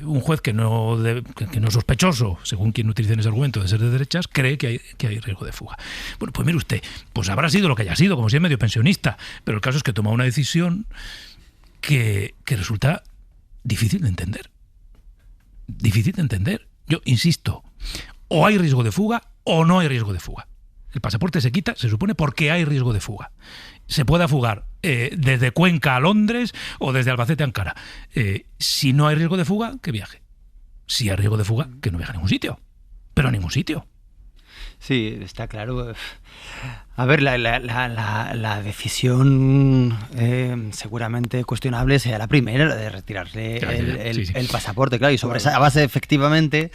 un juez que no es sospechoso, según quien utilice ese argumento, de ser de derechas, cree que hay riesgo de fuga. Bueno, pues mire usted, pues habrá sido lo que haya sido, como si es medio pensionista, pero el caso es que toma una decisión que resulta difícil de entender. Difícil de entender. Yo insisto, o hay riesgo de fuga o no hay riesgo de fuga. El pasaporte se quita, se supone, porque hay riesgo de fuga. Se pueda fugar desde Cuenca a Londres o desde Albacete a Ankara. Si no hay riesgo de fuga, que viaje. Si hay riesgo de fuga, que no viaje a ningún sitio. Pero a ningún sitio. Sí, está claro. A ver, la decisión seguramente cuestionable sea la primera, la de retirarle el pasaporte, claro, y sobre esa base efectivamente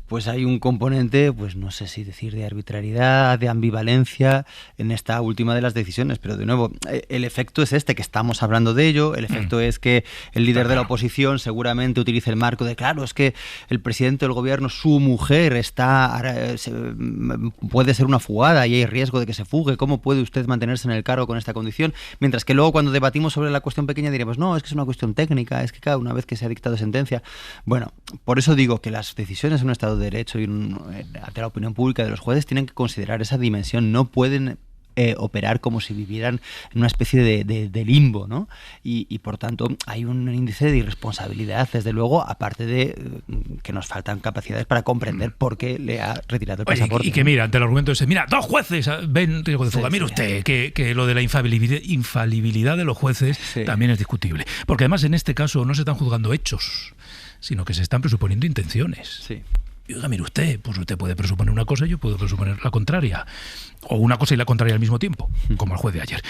pues hay un componente, pues no sé si decir de arbitrariedad, de ambivalencia en esta última de las decisiones, pero de nuevo, el efecto es este, que estamos hablando de ello, el efecto es que el líder de la oposición seguramente utilice el marco de, claro, es que el presidente del gobierno, su mujer puede ser una fugada y hay riesgo de que se fugue, ¿cómo puede usted mantenerse en el cargo con esta condición? Mientras que luego cuando debatimos sobre la cuestión pequeña diremos, no, es que es una cuestión técnica, es que cada una vez que se ha dictado sentencia. Bueno, por eso digo que las decisiones en un Estado de Derecho y ante la opinión pública de los jueces tienen que considerar esa dimensión, no pueden operar como si vivieran en una especie de limbo, ¿no? Y por tanto hay un índice de irresponsabilidad, desde luego, aparte de que nos faltan capacidades para comprender por qué le ha retirado el pasaporte. Y que mira, ante el argumento ese, mira, 2 jueces ven riesgo de fuga. Mire usted que lo de la infalibilidad de los jueces también es discutible. Porque además en este caso no se están juzgando hechos, sino que se están presuponiendo intenciones. Sí. Y oiga, mire usted, pues usted puede presuponer una cosa y yo puedo presuponer la contraria. O una cosa y la contraria al mismo tiempo, como el juez de ayer.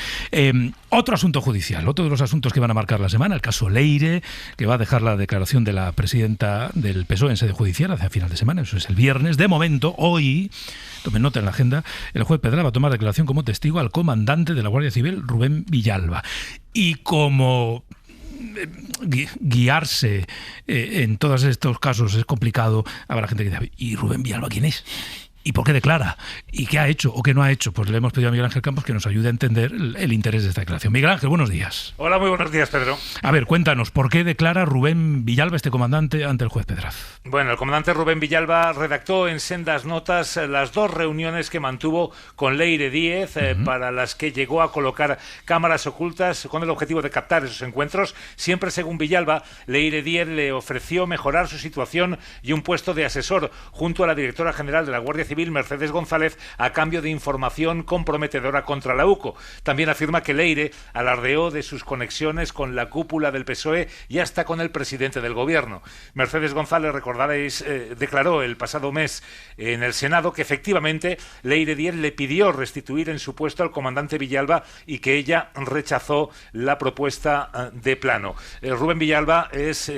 Otro asunto judicial, otro de los asuntos que van a marcar la semana, el caso Leire, que va a dejar la declaración de la presidenta del PSOE en sede judicial hacia final de semana, eso es el viernes. De momento, hoy, tomen nota en la agenda, el juez Pedra va a tomar declaración como testigo al comandante de la Guardia Civil, Rubén Villalba. Y como guiarse en todos estos casos es complicado, habrá gente que dice, ¿y Rubén Villalba quién es? ¿Y por qué declara? ¿Y qué ha hecho o qué no ha hecho? Pues le hemos pedido a Miguel Ángel Campos que nos ayude a entender el interés de esta declaración. Miguel Ángel, buenos días. Hola, muy buenos días, Pedro. A ver, cuéntanos, ¿por qué declara Rubén Villalba, este comandante, ante el juez Pedraz? Bueno, el comandante Rubén Villalba redactó en sendas notas las 2 reuniones que mantuvo con Leire Díez, para las que llegó a colocar cámaras ocultas con el objetivo de captar esos encuentros. Siempre, según Villalba, Leire Díez le ofreció mejorar su situación y un puesto de asesor junto a la directora general de la Guardia Civil, Mercedes González, a cambio de información comprometedora contra la UCO. También afirma que Leire alardeó de sus conexiones con la cúpula del PSOE y hasta con el presidente del gobierno. Mercedes González, recordaréis, declaró el pasado mes en el Senado que efectivamente Leire Díez le pidió restituir en su puesto al comandante Villalba y que ella rechazó la propuesta de plano. Rubén Villalba es,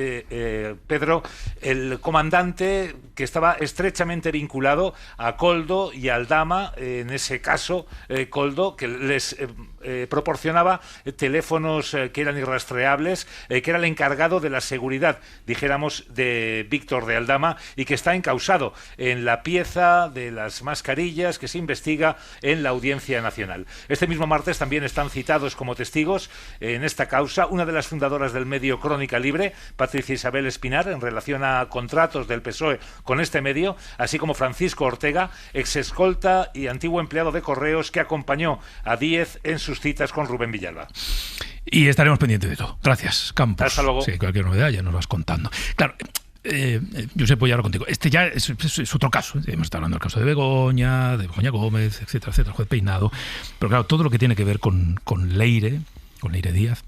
Pedro, el comandante que estaba estrechamente vinculado a Koldo y a Aldama, en ese caso Koldo, que les proporcionaba teléfonos que eran irrastreables, que era el encargado de la seguridad, dijéramos, de Víctor de Aldama, y que está encausado en la pieza de las mascarillas que se investiga en la Audiencia Nacional. Este mismo martes también están citados como testigos en esta causa una de las fundadoras del medio Crónica Libre, Patricia Isabel Espinar, en relación a contratos del PSOE con este medio, así como Francisco Ortega, exescolta y antiguo empleado de correos que acompañó a Díez en sus citas con Rubén Villalba. Y estaremos pendientes de todo. Gracias, Campos. Hasta luego. Sí, cualquier novedad ya nos vas contando. Claro, Josep, voy ahora contigo. Este ya es otro caso. Hemos estado hablando del caso de Begoña Gómez, etcétera, etcétera, el juez Peinado. Pero claro, todo lo que tiene que ver con Leire Díaz,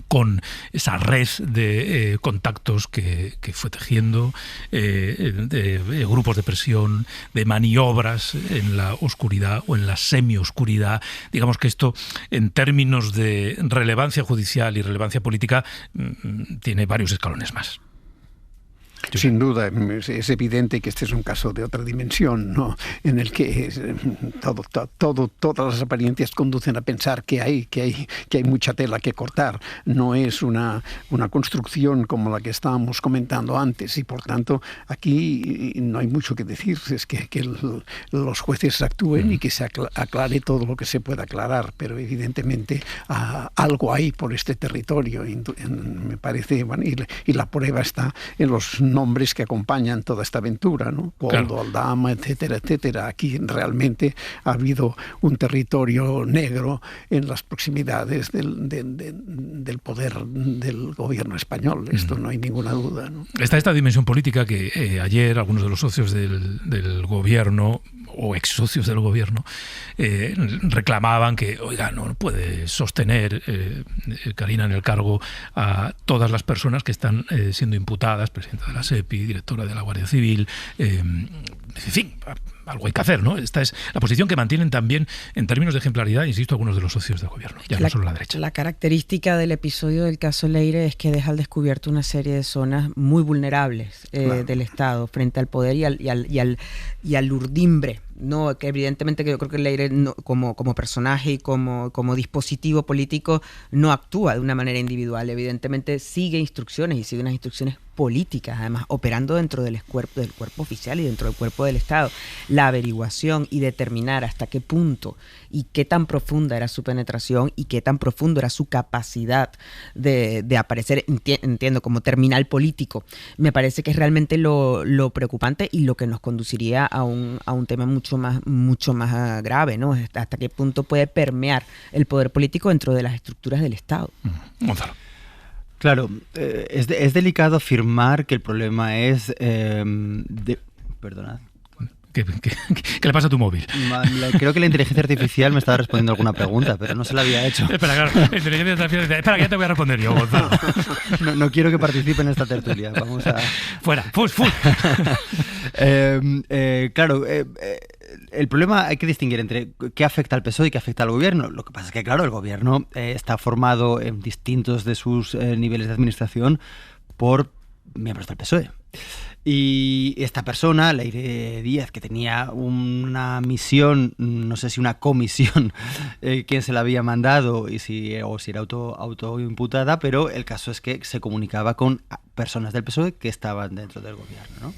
con esa red de contactos que fue tejiendo, de grupos de presión, de maniobras en la oscuridad o en la semioscuridad. Digamos que esto, en términos de relevancia judicial y relevancia política, tiene varios escalones más. Sin duda, es evidente que este es un caso de otra dimensión, ¿no? En el que todas las apariencias conducen a pensar que hay mucha tela que cortar. No es una construcción como la que estábamos comentando antes, y por tanto aquí no hay mucho que decir. Es que los jueces actúen y que se aclare todo lo que se pueda aclarar, pero evidentemente algo hay por este territorio, me parece, bueno, y la prueba está en los nombres que acompañan toda esta aventura, ¿no? Koldo, Aldama, etcétera, etcétera. Aquí realmente ha habido un territorio negro en las proximidades del poder del gobierno español. Esto no hay ninguna duda, ¿no? Está esta dimensión política que ayer algunos de los socios del gobierno o ex socios del gobierno reclamaban que, oiga, no puede sostener Carina en el cargo a todas las personas que están siendo imputadas, presidenta de la SEPI, directora de la Guardia Civil, en fin, algo hay que hacer, ¿no? Esta es la posición que mantienen también en términos de ejemplaridad, insisto, algunos de los socios del gobierno, ya no solo la derecha. La característica del episodio del caso Leire es que deja al descubierto una serie de zonas muy vulnerables del Estado frente al poder y al urdimbre, ¿no? Que evidentemente que yo creo que Leire como personaje y como dispositivo político no actúa de una manera individual, evidentemente sigue instrucciones y sigue unas instrucciones políticas, además operando dentro del cuerpo oficial y dentro del cuerpo del Estado. La averiguación y determinar hasta qué punto y qué tan profunda era su penetración y qué tan profundo era su capacidad de aparecer, entiendo, como terminal político, me parece que es realmente lo preocupante y lo que nos conduciría a un tema mucho mucho más grave, ¿no? Hasta qué punto puede permear el poder político dentro de las estructuras del Estado. Gonzalo. Claro, es delicado afirmar que el problema es... Perdonad. ¿Qué le pasa a tu móvil? Creo que la inteligencia artificial me estaba respondiendo alguna pregunta, pero no se la había hecho. Espera, claro, la inteligencia artificial dice, espera, que ya te voy a responder yo, Gonzalo. No quiero que participe en esta tertulia. Vamos a... Fuera, ¡fus! Claro, el problema hay que distinguir entre qué afecta al PSOE y qué afecta al gobierno. Lo que pasa es que, claro, el gobierno está formado en distintos de sus niveles de administración por miembros del PSOE. Y esta persona, Leire Díaz, que tenía una misión, no sé si una comisión, quién se la había mandado o si era autoimputada, pero el caso es que se comunicaba con personas del PSOE que estaban dentro del gobierno, ¿no?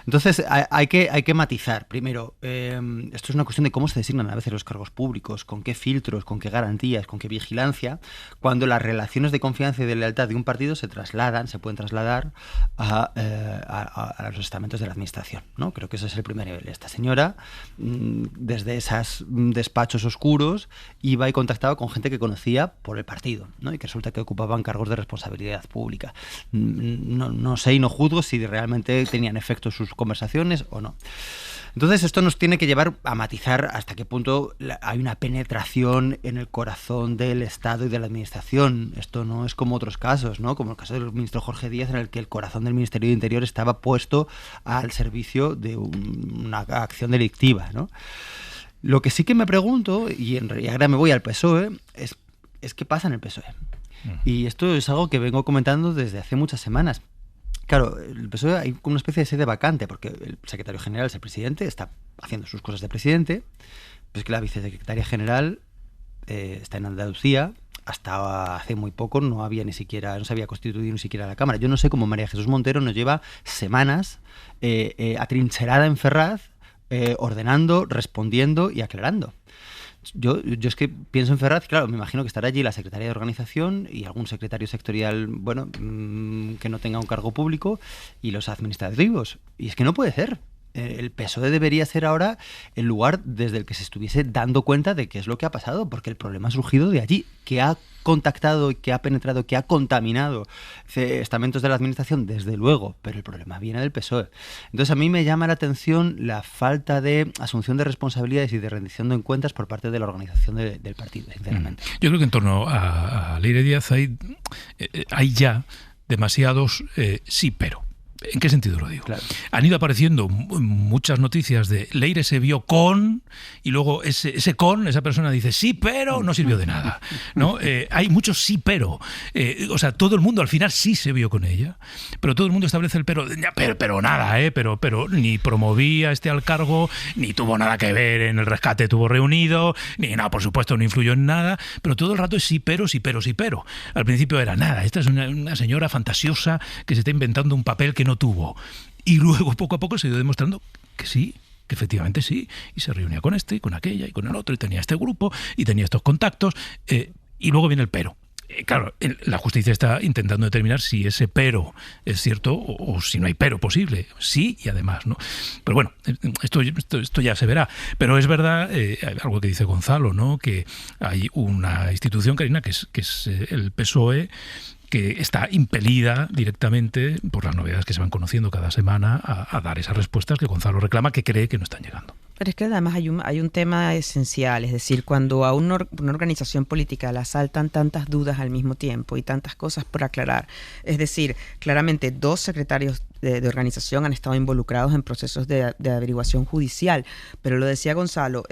Entonces hay que matizar. Primero, esto es una cuestión de cómo se designan a veces los cargos públicos, con qué filtros, con qué garantías, con qué vigilancia, cuando las relaciones de confianza y de lealtad de un partido se pueden trasladar a los estamentos de la administración, ¿no? Creo que ese es el primer nivel. Esta señora, desde esos despachos oscuros, iba y contactaba con gente que conocía por el partido, ¿no? Y que resulta que ocupaban cargos de responsabilidad pública. No sé y no juzgo si realmente tenían efecto sus conversaciones o no. Entonces esto nos tiene que llevar a matizar hasta qué punto hay una penetración en el corazón del Estado y de la Administración. Esto no es como otros casos, ¿no? Como el caso del ministro Jorge Díaz, en el que el corazón del Ministerio de Interior estaba puesto al servicio de una acción delictiva, ¿no? Lo que sí que me pregunto, y ahora me voy al PSOE, es qué pasa en el PSOE. Y esto es algo que vengo comentando desde hace muchas semanas. Claro, el PSOE hay como una especie de sede vacante, porque el secretario general es el presidente, está haciendo sus cosas de presidente, pero es que la vicesecretaria general está en Andalucía. Hasta hace muy poco no se había constituido ni siquiera la Cámara. Yo no sé cómo María Jesús Montero nos lleva semanas atrincherada en Ferraz, ordenando, respondiendo y aclarando. Yo es que pienso en Ferraz, claro, me imagino que estará allí la secretaria de organización y algún secretario sectorial, bueno, que no tenga un cargo público, y los administrativos. Y es que no puede ser. El PSOE debería ser ahora el lugar desde el que se estuviese dando cuenta de qué es lo que ha pasado, porque el problema ha surgido de allí, que ha contactado, que ha penetrado, que ha contaminado estamentos de la administración, desde luego, pero el problema viene del PSOE. Entonces a mí me llama la atención la falta de asunción de responsabilidades y de rendición de cuentas por parte de la organización del partido, sinceramente. Yo creo que en torno a Leire Díaz hay ya demasiados sí, pero. ¿En qué sentido lo digo? Claro. Han ido apareciendo muchas noticias de Leire se vio con, y luego esa persona dice sí, pero no sirvió de nada, ¿no? Hay muchos sí, pero. O sea, todo el mundo al final sí se vio con ella, pero todo el mundo establece el pero nada, pero ni promovía al cargo, ni tuvo nada que ver en el rescate tuvo reunido, ni nada, por supuesto, no influyó en nada, pero todo el rato es sí, pero. Al principio era nada, esta es una señora fantasiosa que se está inventando un papel que no tuvo. Y luego, poco a poco, se ha ido demostrando que sí, que efectivamente sí, y se reunía con este, y con aquella, y con el otro, y tenía este grupo, y tenía estos contactos, y luego viene el pero. Claro, la justicia está intentando determinar si ese pero es cierto o si no hay pero posible. Sí y además, ¿no? Pero bueno, esto ya se verá. Pero es verdad, algo que dice Gonzalo, ¿no? Que hay una institución, Karina, que es el PSOE, que está impelida directamente por las novedades que se van conociendo cada semana a dar esas respuestas que Gonzalo reclama, que cree que no están llegando. Pero es que además hay un tema esencial, es decir, cuando a una organización política la asaltan tantas dudas al mismo tiempo y tantas cosas por aclarar, es decir, claramente 2 secretarios de organización han estado involucrados en procesos de averiguación judicial, pero lo decía Gonzalo,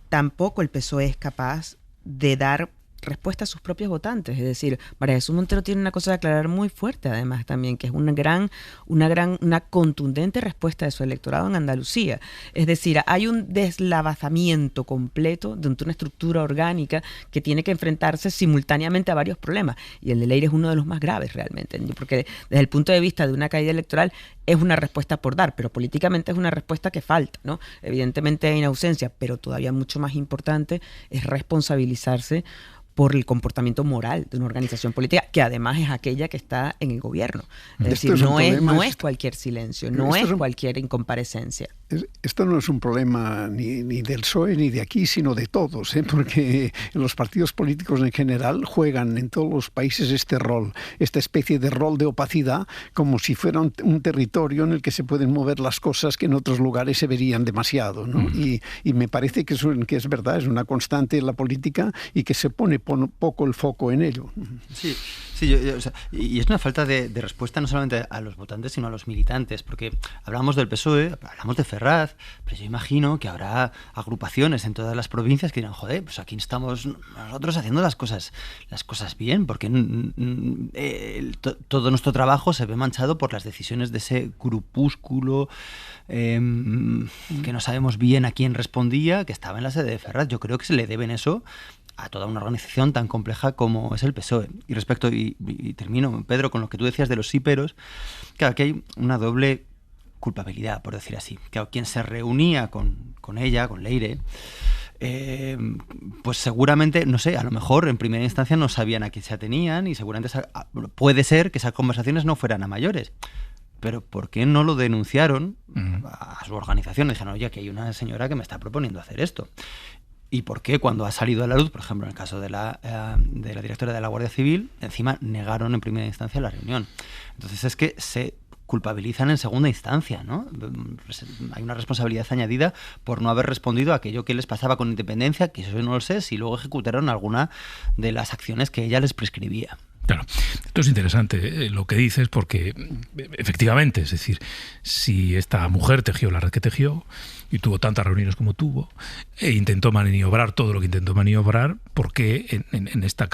tampoco el PSOE es capaz de dar respuesta a sus propios votantes. Es decir, María Jesús Montero tiene una cosa de aclarar muy fuerte, además, también, que es una contundente respuesta de su electorado en Andalucía. Es decir, hay un deslavazamiento completo de una estructura orgánica que tiene que enfrentarse simultáneamente a varios problemas. Y el de Leire es uno de los más graves, realmente, porque desde el punto de vista de una caída electoral es una respuesta por dar, pero políticamente es una respuesta que falta, ¿no? Evidentemente hay inausencia, pero todavía mucho más importante es responsabilizarse por el comportamiento moral de una organización política que además es aquella que está en el gobierno. Es decir, no es cualquier silencio, no es cualquier incomparecencia. Esto no es un problema ni del PSOE ni de aquí, sino de todos, porque los partidos políticos en general juegan en todos los países este rol, esta especie de rol de opacidad, como si fuera un territorio en el que se pueden mover las cosas que en otros lugares se verían demasiado, ¿no? Y me parece que es verdad, es una constante en la política y que se pone poco el foco en ello. Sí, o sea, y es una falta de respuesta no solamente a los votantes, sino a los militantes, porque hablamos del PSOE, hablamos de Ferraz, pero yo imagino que habrá agrupaciones en todas las provincias que dirán, joder, pues aquí estamos nosotros haciendo las cosas bien, porque todo nuestro trabajo se ve manchado por las decisiones de ese grupúsculo que no sabemos bien a quién respondía, que estaba en la sede de Ferraz. Yo creo que se le deben eso a toda una organización tan compleja como es el PSOE. Y respecto, y termino, Pedro, con lo que tú decías de los síperos, claro, que hay una doble culpabilidad, por decir así. Claro, quien se reunía con ella, con Leire, pues seguramente, no sé, a lo mejor en primera instancia no sabían a quién se atenían y seguramente puede ser que esas conversaciones no fueran a mayores. Pero ¿por qué no lo denunciaron a su organización? Dijeron, oye, que hay una señora que me está proponiendo hacer esto. ¿Y por qué cuando ha salido a la luz, por ejemplo, en el caso de la directora de la Guardia Civil, encima negaron en primera instancia la reunión? Entonces es que se culpabilizan en segunda instancia, ¿no? Hay una responsabilidad añadida por no haber respondido a aquello que les pasaba con Independencia, que eso no lo sé, si luego ejecutaron alguna de las acciones que ella les prescribía. Claro, esto es interesante lo que dices porque efectivamente, es decir, si esta mujer tejió la red que tejió y tuvo tantas reuniones como tuvo e intentó maniobrar todo lo que intentó maniobrar, ¿por qué en esta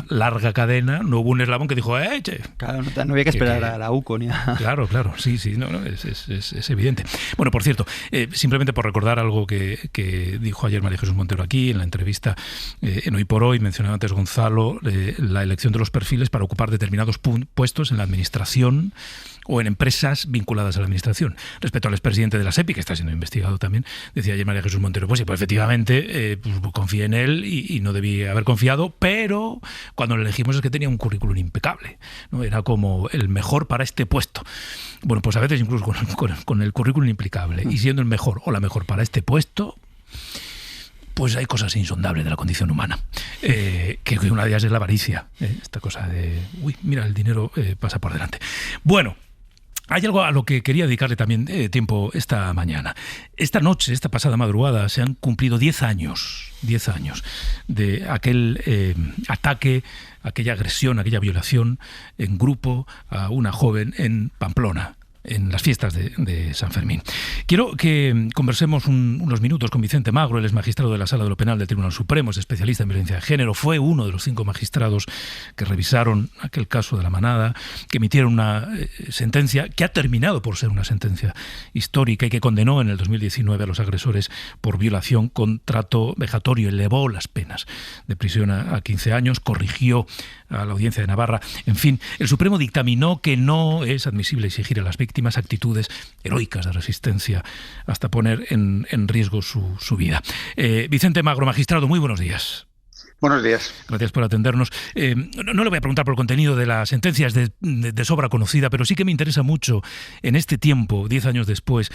larga cadena, no hubo un eslabón que dijo che? Claro, no había que esperar a la UCO ni a... Claro, sí, no, es evidente. Bueno, por cierto, simplemente por recordar algo que dijo ayer María Jesús Montero aquí en la entrevista en Hoy por Hoy, mencionaba antes Gonzalo la elección de los perfiles para ocupar determinados puestos en la administración o en empresas vinculadas a la administración. Respecto al expresidente de la SEPI, que está siendo investigado también, decía ayer María Jesús Montero, pues sí, pues efectivamente confié en él y no debí haber confiado, pero cuando lo elegimos es que tenía un currículum impecable, ¿no? Era como el mejor para este puesto. Bueno, pues a veces incluso con el currículum impecable y siendo el mejor o la mejor para este puesto, pues hay cosas insondables de la condición humana, que una de ellas es la avaricia, esta cosa de, mira, el dinero pasa por delante. Bueno, hay algo a lo que quería dedicarle también tiempo esta mañana. Esta noche, esta pasada madrugada, se han cumplido 10 años de aquel ataque, aquella agresión, aquella violación en grupo a una joven en Pamplona, en las fiestas de San Fermín. Quiero que conversemos unos minutos con Vicente Magro. Él es magistrado de la Sala de lo Penal del Tribunal Supremo, es especialista en violencia de género, fue uno de los 5 magistrados que revisaron aquel caso de La Manada, que emitieron una sentencia que ha terminado por ser una sentencia histórica y que condenó en el 2019 a los agresores por violación con trato vejatorio, elevó las penas de prisión a 15 años, corrigió a la Audiencia de Navarra. En fin, el Supremo dictaminó que no es admisible exigir a las víctimas actitudes heroicas de resistencia hasta poner en riesgo su vida. Vicente Magro, magistrado, muy buenos días. Buenos días. Gracias por atendernos. No le voy a preguntar por el contenido de la sentencia, es de sobra conocida, pero sí que me interesa mucho en este tiempo, 10 años después,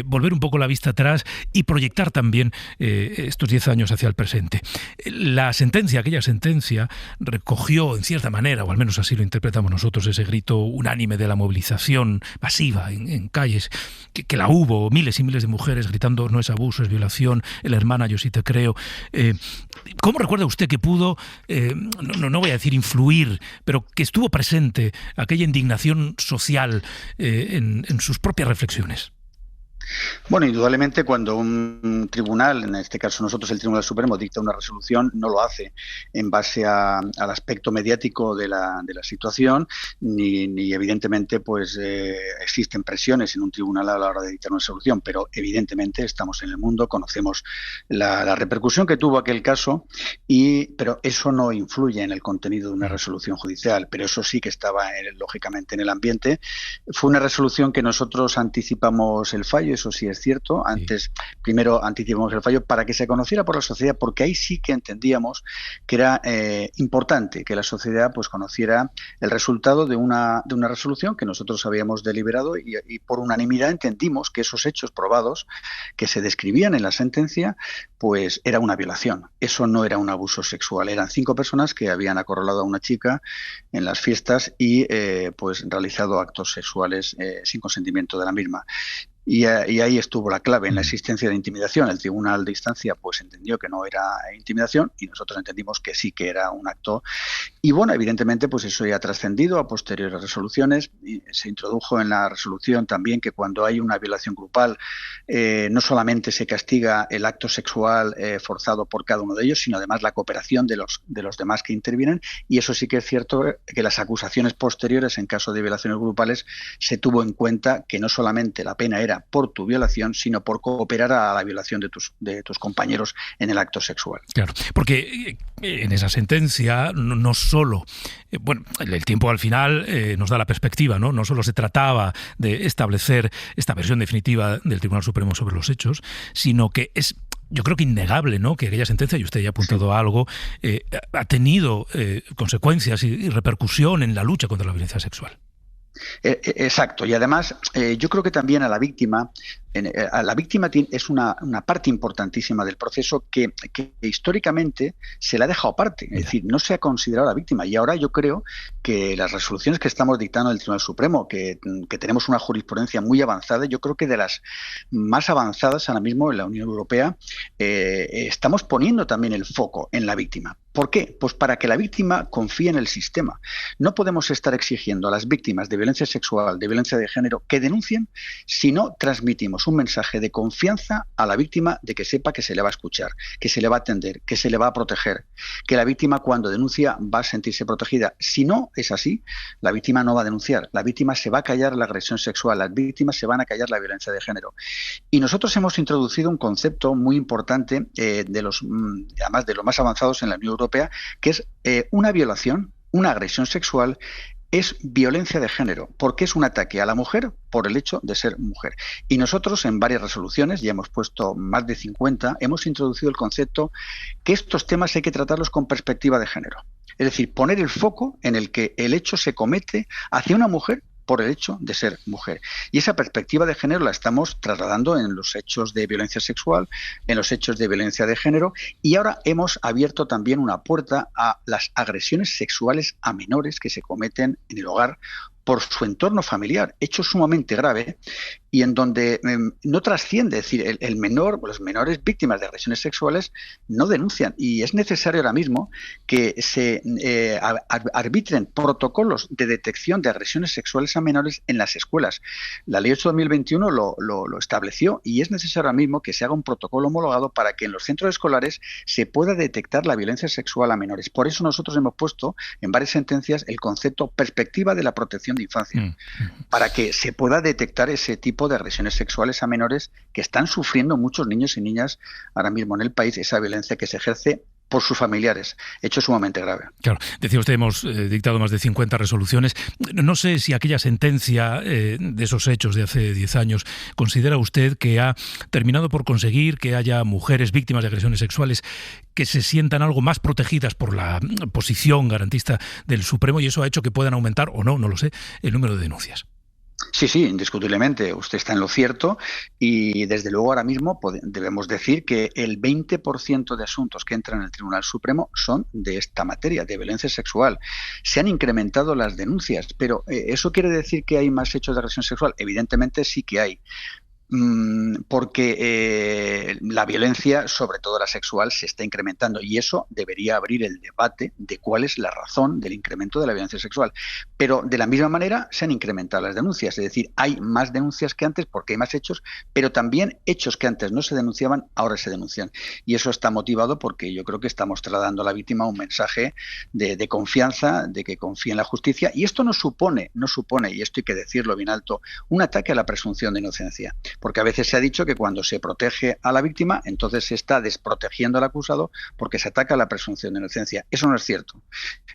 volver un poco la vista atrás y proyectar también estos 10 años hacia el presente. Aquella sentencia, recogió en cierta manera, o al menos así lo interpretamos nosotros, ese grito unánime de la movilización masiva en calles, que la hubo, miles y miles de mujeres gritando no es abuso, es violación, el hermana yo sí te creo. ¿Cómo recuerda usted que pudo, no voy a decir influir, pero que estuvo presente aquella indignación social en sus propias reflexiones? Bueno, indudablemente cuando un tribunal, en este caso nosotros el Tribunal Supremo, dicta una resolución, no lo hace en base al aspecto mediático de la situación, ni evidentemente pues existen presiones en un tribunal a la hora de dictar una resolución, pero evidentemente estamos en el mundo, conocemos la repercusión que tuvo aquel caso, pero eso no influye en el contenido de una resolución judicial, pero eso sí que estaba lógicamente en el ambiente. Fue una resolución que nosotros anticipamos el fallo, fallo, eso sí es cierto. Antes, primero anticipamos el fallo para que se conociera por la sociedad, porque ahí sí que entendíamos que era importante que la sociedad pues conociera el resultado de una resolución que nosotros habíamos deliberado y por unanimidad entendimos que esos hechos probados que se describían en la sentencia pues era una violación. Eso no era un abuso sexual. Eran 5 personas que habían acorralado a una chica en las fiestas y pues realizado actos sexuales sin consentimiento de la misma. Y ahí estuvo la clave en la existencia de intimidación. El tribunal de instancia pues entendió que no era intimidación y nosotros entendimos que sí que era un acto. Y bueno, evidentemente pues eso ya ha trascendido a posteriores resoluciones. Y se introdujo en la resolución también que cuando hay una violación grupal no solamente se castiga el acto sexual forzado por cada uno de ellos, sino además la cooperación de los demás que intervienen. Y eso sí que es cierto que las acusaciones posteriores en caso de violaciones grupales se tuvo en cuenta que no solamente la pena era por tu violación, sino por cooperar a la violación de tus compañeros en el acto sexual. Claro, porque en esa sentencia no solo, bueno, el tiempo al final nos da la perspectiva, ¿no? No solo se trataba de establecer esta versión definitiva del Tribunal Supremo sobre los hechos, sino que es, yo creo que innegable, ¿no?, que aquella sentencia, y usted ya ha apuntado a algo, ha tenido consecuencias y repercusión en la lucha contra la violencia sexual. Exacto, y además yo creo que también a la víctima es una parte importantísima del proceso que históricamente se le ha dejado aparte, es decir, no se ha considerado a la víctima, y ahora yo creo que las resoluciones que estamos dictando en el Tribunal Supremo, que tenemos una jurisprudencia muy avanzada, yo creo que de las más avanzadas ahora mismo en la Unión Europea, estamos poniendo también el foco en la víctima. ¿Por qué? Pues para que la víctima confíe en el sistema. No podemos estar exigiendo a las víctimas de violencia sexual, de violencia de género, que denuncien si no transmitimos un mensaje de confianza a la víctima de que sepa que se le va a escuchar, que se le va a atender, que se le va a proteger, que la víctima cuando denuncia va a sentirse protegida. Si no es así, la víctima no va a denunciar, la víctima se va a callar la agresión sexual, las víctimas se van a callar la violencia de género. Y nosotros hemos introducido un concepto muy importante, además de los más avanzados en la Unión Europea, que es una violación, una agresión sexual, es violencia de género, porque es un ataque a la mujer por el hecho de ser mujer. Y nosotros en varias resoluciones, ya hemos puesto más de 50, hemos introducido el concepto que estos temas hay que tratarlos con perspectiva de género. Es decir, poner el foco en el que el hecho se comete hacia una mujer por el hecho de ser mujer. Y esa perspectiva de género la estamos trasladando en los hechos de violencia sexual, en los hechos de violencia de género, y ahora hemos abierto también una puerta a las agresiones sexuales a menores que se cometen en el hogar por su entorno familiar, hecho sumamente grave y en donde no trasciende, es decir, el menor, los menores víctimas de agresiones sexuales no denuncian, y es necesario ahora mismo que se arbitren protocolos de detección de agresiones sexuales a menores en las escuelas. La Ley 8/2021 lo estableció, y es necesario ahora mismo que se haga un protocolo homologado para que en los centros escolares se pueda detectar la violencia sexual a menores. Por eso nosotros hemos puesto en varias sentencias el concepto perspectiva de la protección de infancia, para que se pueda detectar ese tipo de agresiones sexuales a menores que están sufriendo muchos niños y niñas ahora mismo en el país, esa violencia que se ejerce por sus familiares, hecho sumamente grave. Claro, decía usted, hemos dictado más de 50 resoluciones. No sé si aquella sentencia de esos hechos de hace 10 años, ¿considera usted que ha terminado por conseguir que haya mujeres víctimas de agresiones sexuales que se sientan algo más protegidas por la posición garantista del Supremo, y eso ha hecho que puedan aumentar, o no lo sé, el número de denuncias? Sí, indiscutiblemente, usted está en lo cierto, y desde luego ahora mismo debemos decir que el 20% de asuntos que entran en el Tribunal Supremo son de esta materia, de violencia sexual. Se han incrementado las denuncias, pero ¿eso quiere decir que hay más hechos de agresión sexual? Evidentemente sí que hay. Porque la violencia, sobre todo la sexual, se está incrementando, y eso debería abrir el debate de cuál es la razón del incremento de la violencia sexual. Pero de la misma manera se han incrementado las denuncias, es decir, hay más denuncias que antes porque hay más hechos, pero también hechos que antes no se denunciaban, ahora se denuncian. Y eso está motivado porque yo creo que estamos trasladando a la víctima un mensaje de confianza, de que confíe en la justicia, y esto no supone, y esto hay que decirlo bien alto, un ataque a la presunción de inocencia. porque a veces se ha dicho que cuando se protege a la víctima, entonces se está desprotegiendo al acusado porque se ataca la presunción de inocencia. Eso no es cierto.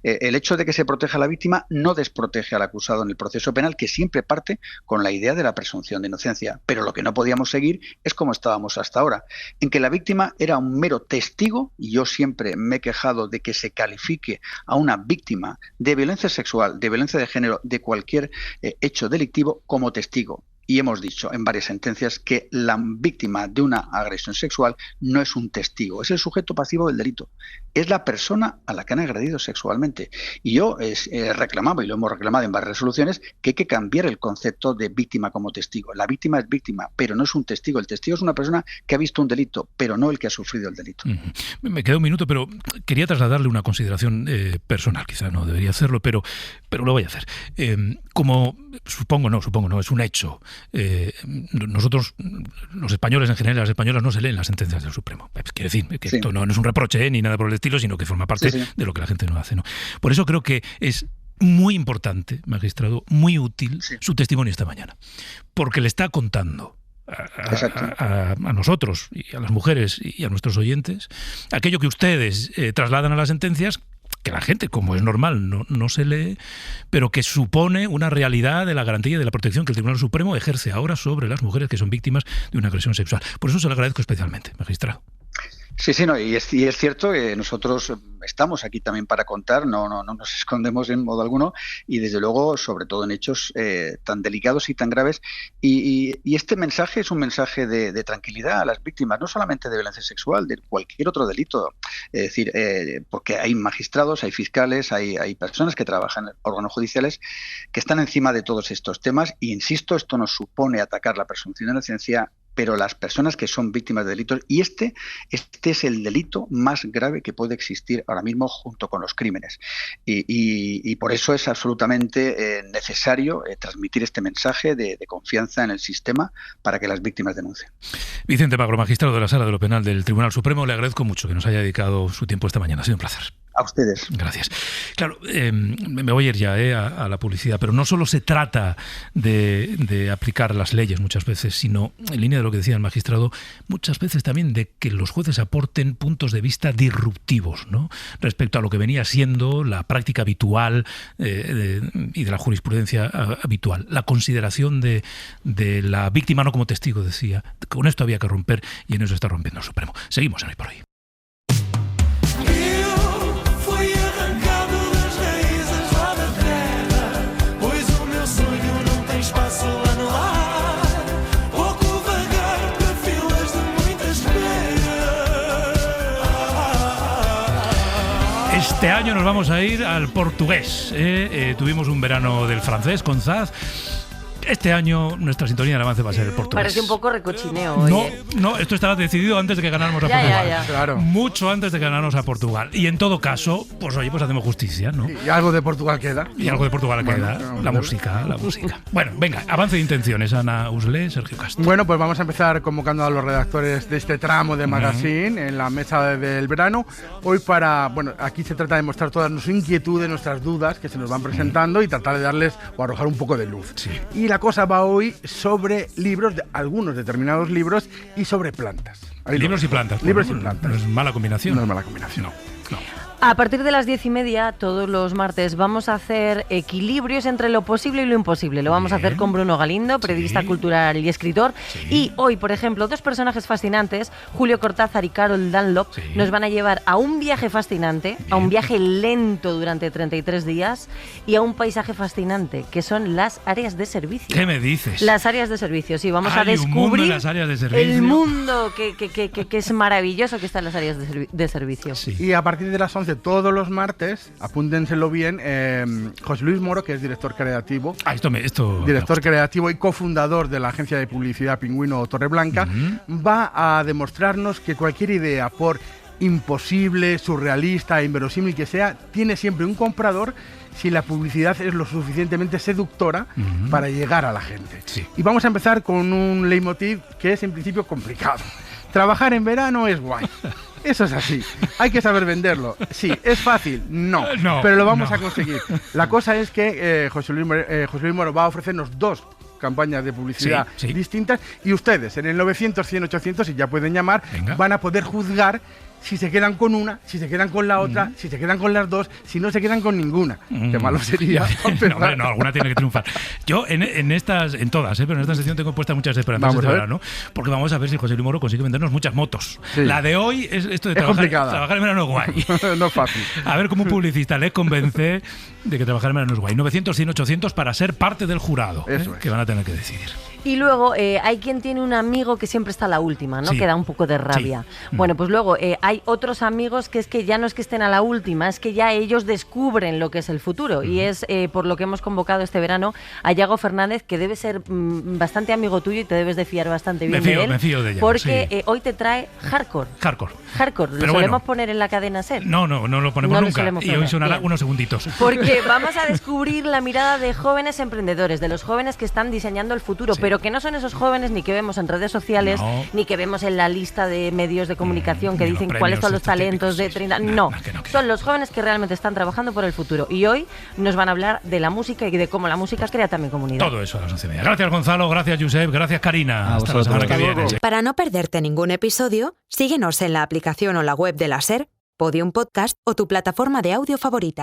El hecho de que se proteja a la víctima no desprotege al acusado en el proceso penal, que siempre parte con la idea de la presunción de inocencia. Pero lo que no podíamos seguir es como estábamos hasta ahora, en que la víctima era un mero testigo, y yo siempre me he quejado de que se califique a una víctima de violencia sexual, de violencia de género, de cualquier hecho delictivo como testigo. Y hemos dicho en varias sentencias que la víctima de una agresión sexual no es un testigo, es el sujeto pasivo del delito, es la persona a la que han agredido sexualmente. Y yo reclamaba, y lo hemos reclamado en varias resoluciones, que hay que cambiar el concepto de víctima como testigo. La víctima es víctima, pero no es un testigo. El testigo es una persona que ha visto un delito, pero no el que ha sufrido el delito. Me queda un minuto, pero quería trasladarle una consideración personal. Quizá no debería hacerlo, pero lo voy a hacer. Como supongo no, es un hecho. Nosotros, los españoles en general, las españolas no se leen las sentencias del Supremo. Quiere decir que esto no es un reproche ni nada por el estilo, sino que forma parte de lo que la gente no hace, ¿no? Por eso creo que es muy importante, magistrado, muy útil su testimonio esta mañana, porque le está contando a nosotros y a las mujeres y a nuestros oyentes aquello que ustedes trasladan a las sentencias, que la gente, como es normal, no se lee, pero que supone una realidad de la garantía y de la protección que el Tribunal Supremo ejerce ahora sobre las mujeres que son víctimas de una agresión sexual. Por eso se lo agradezco especialmente, magistrado. Sí, no, y es cierto que nosotros estamos aquí también para contar, no nos escondemos en modo alguno, y desde luego, sobre todo en hechos tan delicados y tan graves. Y este mensaje es un mensaje de tranquilidad a las víctimas, no solamente de violencia sexual, de cualquier otro delito. Es decir, porque hay magistrados, hay fiscales, hay personas que trabajan en órganos judiciales que están encima de todos estos temas, y insisto, esto no supone atacar la presunción de inocencia, pero las personas que son víctimas de delitos, y este es el delito más grave que puede existir ahora mismo junto con los crímenes. Y por eso es absolutamente necesario transmitir este mensaje de confianza en el sistema para que las víctimas denuncien. Vicente Magro, magistrado de la Sala de lo Penal del Tribunal Supremo, le agradezco mucho que nos haya dedicado su tiempo esta mañana. Ha sido un placer. A ustedes. Gracias. Claro, me voy a ir ya a la publicidad, pero no solo se trata de aplicar las leyes muchas veces, sino, en línea de lo que decía el magistrado, muchas veces también de que los jueces aporten puntos de vista disruptivos, ¿no?, respecto a lo que venía siendo la práctica habitual y de la jurisprudencia habitual. La consideración de la víctima no como testigo, decía. Con esto había que romper, y en eso está rompiendo el Supremo. Seguimos en Hoy por Hoy. Este año nos vamos a ir al portugués. Tuvimos un verano del francés con Zaz. Este año nuestra sintonía de avance va a ser el portugués. Parece un poco recochineo hoy. No, esto estaba decidido antes de que ganáramos a Portugal. Ya. Claro. Mucho antes de que ganáramos a Portugal. Y en todo caso, pues hacemos justicia, ¿no? Y algo de Portugal queda. La música. Bueno, venga, avance de intenciones. Ana Uslé, Sergio Castro. Bueno, pues vamos a empezar convocando a los redactores de este tramo de Magazine en la mesa del verano. Hoy aquí se trata de mostrar todas nuestras inquietudes, nuestras dudas que se nos van presentando y tratar de darles o arrojar un poco de luz. Sí. Y la cosa va hoy sobre libros, algunos determinados libros, y sobre plantas. Libros y plantas. Libros y plantas. No es mala combinación. No es mala combinación. No. A partir de las 10:30, todos los martes, vamos a hacer equilibrios entre lo posible y lo imposible. Lo vamos a hacer con Bruno Galindo, periodista cultural y escritor. Y hoy, por ejemplo, dos personajes fascinantes, Julio Cortázar y Carol Dunlop, nos van a llevar a un viaje fascinante, a un viaje lento durante 33 días y a un paisaje fascinante, que son las áreas de servicio. ¿Qué me dices? Las áreas de servicio, sí. Vamos a descubrir las áreas de servicio. El mundo que es maravilloso que están las áreas de servicio. Sí. Y a partir de las 11, todos los martes, apúntenselo bien, José Luis Moro, que es director creativo. Director creativo y cofundador de la agencia de publicidad Pingüino Torreblanca, va a demostrarnos que cualquier idea, por imposible, surrealista, inverosímil que sea, tiene siempre un comprador si la publicidad es lo suficientemente seductora para llegar a la gente. Sí. Y vamos a empezar con un leitmotiv que es en principio complicado. Trabajar en verano es guay. Eso es así. Hay que saber venderlo. Sí, ¿es fácil? No. Pero lo vamos a conseguir. La cosa es que José Luis Moro va a ofrecernos dos campañas de publicidad distintas, y ustedes en el 900 100 800, y ya pueden llamar, van a poder juzgar si se quedan con una, si se quedan con la otra, si se quedan con las dos, si no se quedan con ninguna. Qué malo sería. No, alguna tiene que triunfar. Yo en todas, pero en esta sección tengo puestas muchas esperanzas este verano, porque vamos a ver si José Luis Moro consigue vendernos muchas motos. Sí. La de hoy es esto de trabajar en verano guay. No es fácil. A ver cómo un publicista le convence de que trabajar en verano es guay. 900, 100, 800 para ser parte del jurado, que van a tener que decidir. Y luego hay quien tiene un amigo que siempre está a la última, ¿no? Que da un poco de rabia. Bueno, pues luego hay otros amigos que es que ya no es que estén a la última, es que ya ellos descubren lo que es el futuro. Y es por lo que hemos convocado este verano a Yago Fernández, que debe ser bastante amigo tuyo y te debes de fiar bastante bien de él. Me fío de ella. Porque hoy te trae hardcore. ¿Lo solemos poner en la cadena SER? No lo ponemos nunca. Y hoy sonará unos segunditos. Porque vamos a descubrir la mirada de jóvenes emprendedores, de los jóvenes que están diseñando el futuro, pero que no son esos jóvenes ni que vemos en redes sociales, ni que vemos en la lista de medios de comunicación que dicen cuáles son los talentos de 30... No, son los jóvenes que realmente están trabajando por el futuro. Y hoy nos van a hablar de la música y de cómo la música crea también comunidad. Todo eso a las 11:30. Gracias, Gonzalo, gracias, Josep, gracias, Karina. Hasta la semana que viene. Para no perderte ningún episodio, síguenos en la aplicación o la web de la SER, Podium Podcast o tu plataforma de audio favorita.